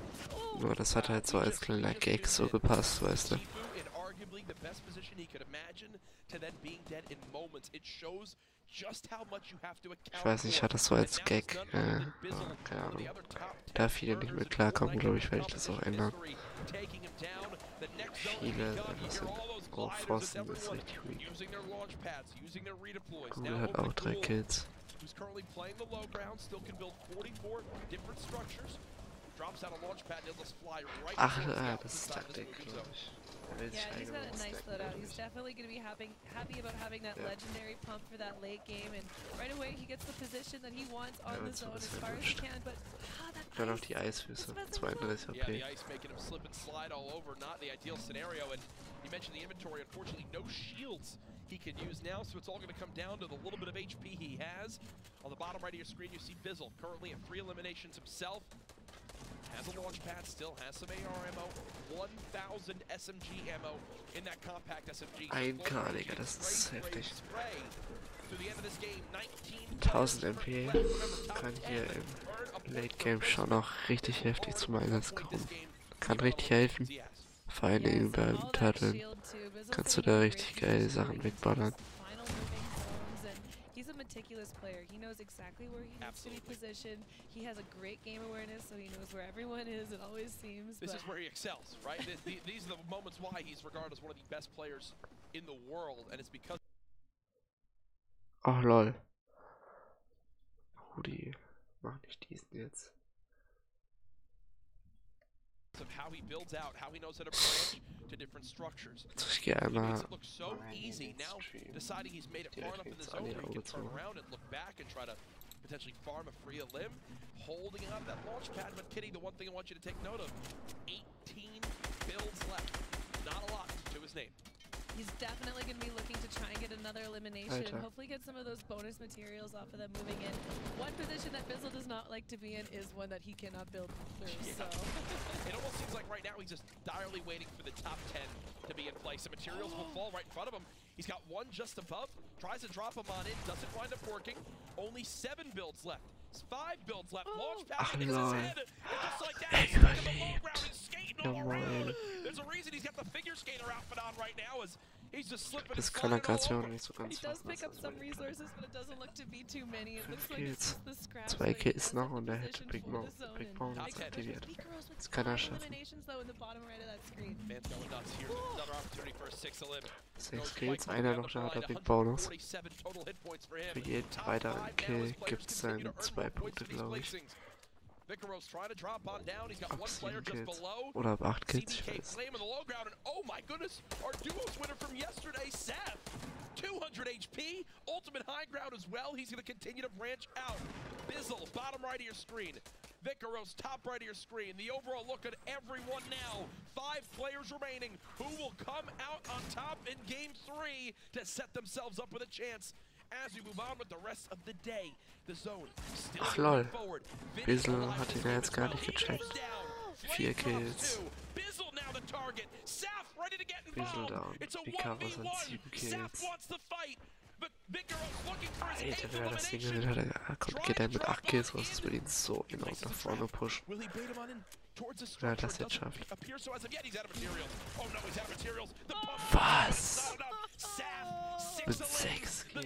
Nur das hat halt so als kleiner Gag so gepasst, weißt du. Ich weiß nicht, ich hatte das so als Gag, keine Ahnung. Da viele nicht mit klarkommen, glaube ich, werde ich das auch ändern. Viele sind Pfosten, das ist richtig weak. Google hat auch 3 Kills. Ach, das ist Taktik, glaube ich. Yeah, he's got a nice loadout. He's definitely going to be happy about having that legendary pump for that late game, and right away he gets the position that he wants on the zone as far as he can. But dann noch die Eisfüße, 32 HP. Yeah, the ice making him slip and slide all over. Not the ideal scenario, and you mentioned the inventory. Unfortunately, no shields he can use now, so it's all going to come down to the little bit of HP he has. On the bottom right of your screen, you see Bizzle currently at 3 eliminations himself. Has a launch pad, still has some AR ammo, 1,000 SMG ammo in that compact SMG. 1K, Digga, das ist heftig. 1000 MP kann hier im Late Game schon noch richtig heftig zum Einsatz kommen. Kann richtig helfen. Vor allen Dingen beim Turteln kannst du da richtig geile Sachen wegballern. He's a meticulous player. He knows exactly where he needs to be positioned. He has a great game awareness, so he knows where everyone is, it always seems. This is where he excels, right? These are the moments why he's regarded as one of the best players in the world, and it's because... Ach lol. Rudi, mach nicht diesen jetzt. Of how he builds out, how he knows how to branch to different structures. Ich gehe einmal It looks so easy now, deciding he's made it far enough in the zone where he can turn around and look back and try to potentially farm a free limb, holding up that launch pad. But Kitty, the one thing I want you to take note of: 18 builds left, not a lot to his name. He's definitely going to be looking to try and get another elimination. Hopefully get some of those bonus materials off of them moving in. One position that Bizzle does not like to be in is one that he cannot build through, so... It almost seems like right now he's just direly waiting for the top 10 to be in place. The materials will fall right in front of him. He's got one just above, tries to drop him on in, doesn't wind up working. Only 7 builds left. 5 builds left. Launch pad hits his head. And just like that, he's back on the low ground and skating all around. There's a reason he's got the figure skater outfit on right now, as he's just slipping and sliding all over. Nicht so ganz He does pick up some resources, but it doesn't look to be too many. It looks like Kills. it's the scraps. 2 Kills noch und er hätte Big Bone jetzt aktiviert. Das kann er schaffen. 6 Kills, einer noch, da hat er Big Bonus. Für jeden weiteren Kill gibt es dann 2 Punkte, glaube ich. Ab 7 Kills. Oder ab 8 Kills, ich weiß. Oh my goodness, our duos winner from yesterday, Seth. 200 HP, ultimate high ground as well. He's going to continue to branch out. Bizzle, bottom right of your screen. Vicaros, top right of your screen. The overall look at everyone now. 5 players remaining. Who will come out on top in Game 3 to set themselves up with a chance as we move on with the rest of the day. The zone still lol. forward. Bizzle hat ihn ja jetzt gar nicht gecheckt. 4 Kills. Bizzle now the target. Saf ready to get Bizzle involved. down. It's a Vicaros hat 7 1v1. Saf Kills. wants the fight. But Vicaros looking for his Alter, wenn er das Ding gewinnt hat, geht er mit 8 Kills raus. Das wird ihn so enorm nach vorne pushen. Wenn er das jetzt schafft. Was? Mit 6 Kills.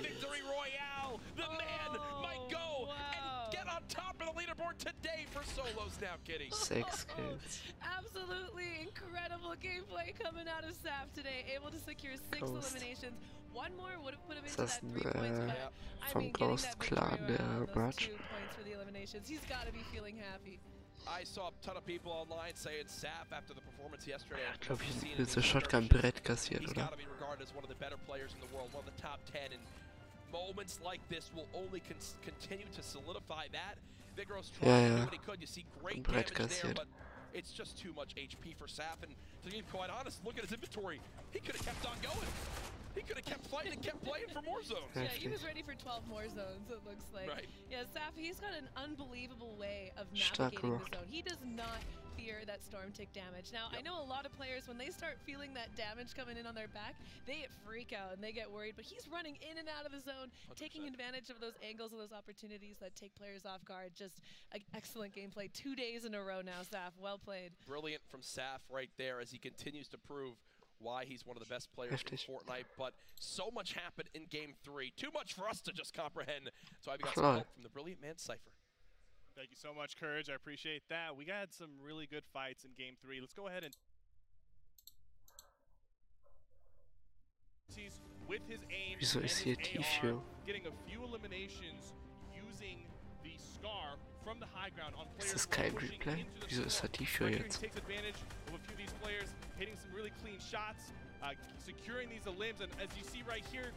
Top of the leaderboard today for solos now, Kitty. 6 Kills. Absolutely incredible gameplay coming out of Saf today. Able to secure 6 eliminations. One more would have put him into that 3 points, but I mean, getting that victory around those 2 points for the eliminations. He's got to be feeling happy. I saw a ton of people online saying Saf after the performance yesterday. Ich glaube, ich bin so Shotgun-Brett kassiert, He's oder? got to be regarded as one of the better players in the world, one of the top 10, and moments like this will only continue to solidify that. Vicaros trying to do what he could. You see great damage there, but It's just too much HP for Saf, and to be quite honest, look at his inventory. He could have kept on going. He could have kept fighting and kept playing for more zones. Yeah, he was ready for 12 more zones, it looks like. Right. Yeah, Saf, he's got an unbelievable way of navigating the zone. He does not fear that storm tick damage. Now, I know a lot of players, when they start feeling that damage coming in on their back, they freak out and they get worried, but he's running in and out of the zone, 100%. Taking advantage of those angles and those opportunities that take players off guard. Just excellent gameplay. 2 days in a row now, Saf. Well played. Brilliant from Saf right there as he continues to prove why he's one of the best players in Fortnite, but so much happened in Game 3. Too much for us to just comprehend. So I've got some help from the brilliant man Cypher. Thank you so much, Courage. I appreciate that. We got some really good fights in Game 3. Let's go ahead and with his aim Wieso ist hier T-Fuel? getting a few eliminations using the Scar from the high ground on players. Ist das kein Replay? Wieso ist da T-Fuel jetzt? Takes advantage of a few of these players, hitting some really clean shots, securing these limbs, and as you see right here,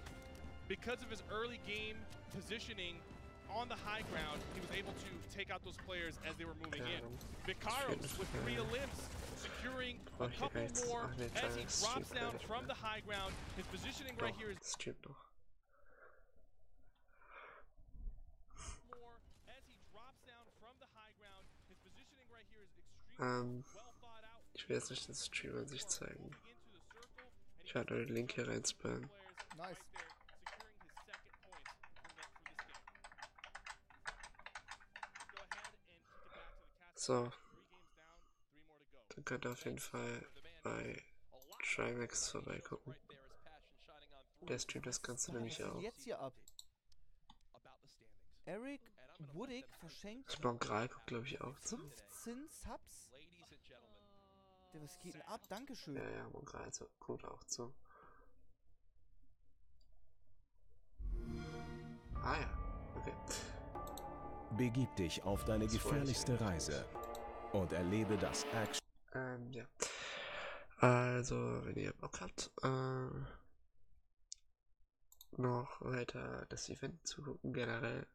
because of his early game positioning on the high ground, he was able to take out those players as they were moving in. Vicaros with 3 limbs, securing a couple more as he drops down from the high ground. His positioning right here is ich will jetzt nicht den Stream an sich zeigen. Ich werde nur den Link hier reinspammen. Nice. So. Dann könnt ihr auf jeden Fall bei Trimax vorbeigucken. Der streamt das Ganze nämlich auch. Jetzt hier ab. Eric Woodick verschenkt Montreal guckt, glaube ich, auch zu. 15 Subs. Was geht denn ab? Dankeschön. Ja, Montreal guckt auch zu. Ah ja, okay. Begib dich auf deine gefährlichste Reise und erlebe das Action. Ja. Also, wenn ihr Bock habt, noch weiter das Event zu gucken, generell,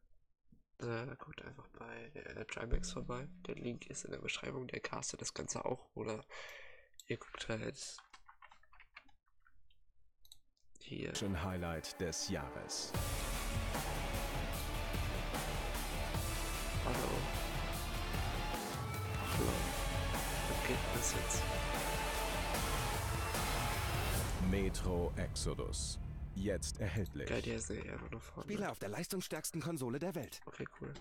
guckt einfach bei Trimax vorbei. Der Link ist in der Beschreibung, der castet das Ganze auch, oder ihr guckt halt hier. Schön Highlight des Jahres. Hallo. Hallo. Was geht das jetzt? Metro Exodus. Jetzt erhältlich. Geil, die ist einfach noch vorne. Spiele auf der leistungsstärksten Konsole der Welt. Okay, cool.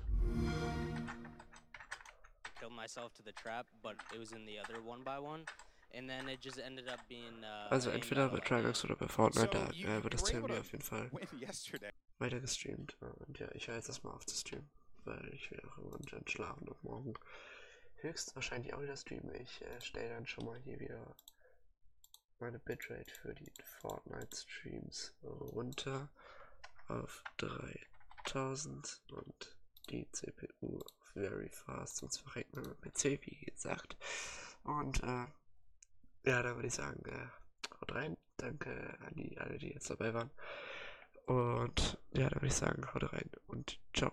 Killed myself to the trap, but it was in the other 1x1. And then it just ended up being also entweder bei Trimax oder bei Fortnite, da wird das Team auf jeden Fall weiter gestreamt. Und ja, ich höre jetzt erstmal auf zu streamen, weil ich will auch irgendwann dann schlafen und morgen höchstwahrscheinlich auch wieder streamen. Ich stelle dann schon mal hier wieder meine Bitrate für die Fortnite-Streams runter auf 3000 und die CPU auf very fast, sonst verreckt man mit PC, wie gesagt. Und ja, da würde ich sagen, haut rein. Danke an alle, die jetzt dabei waren. Und ja, da würde ich sagen, haut rein und ciao.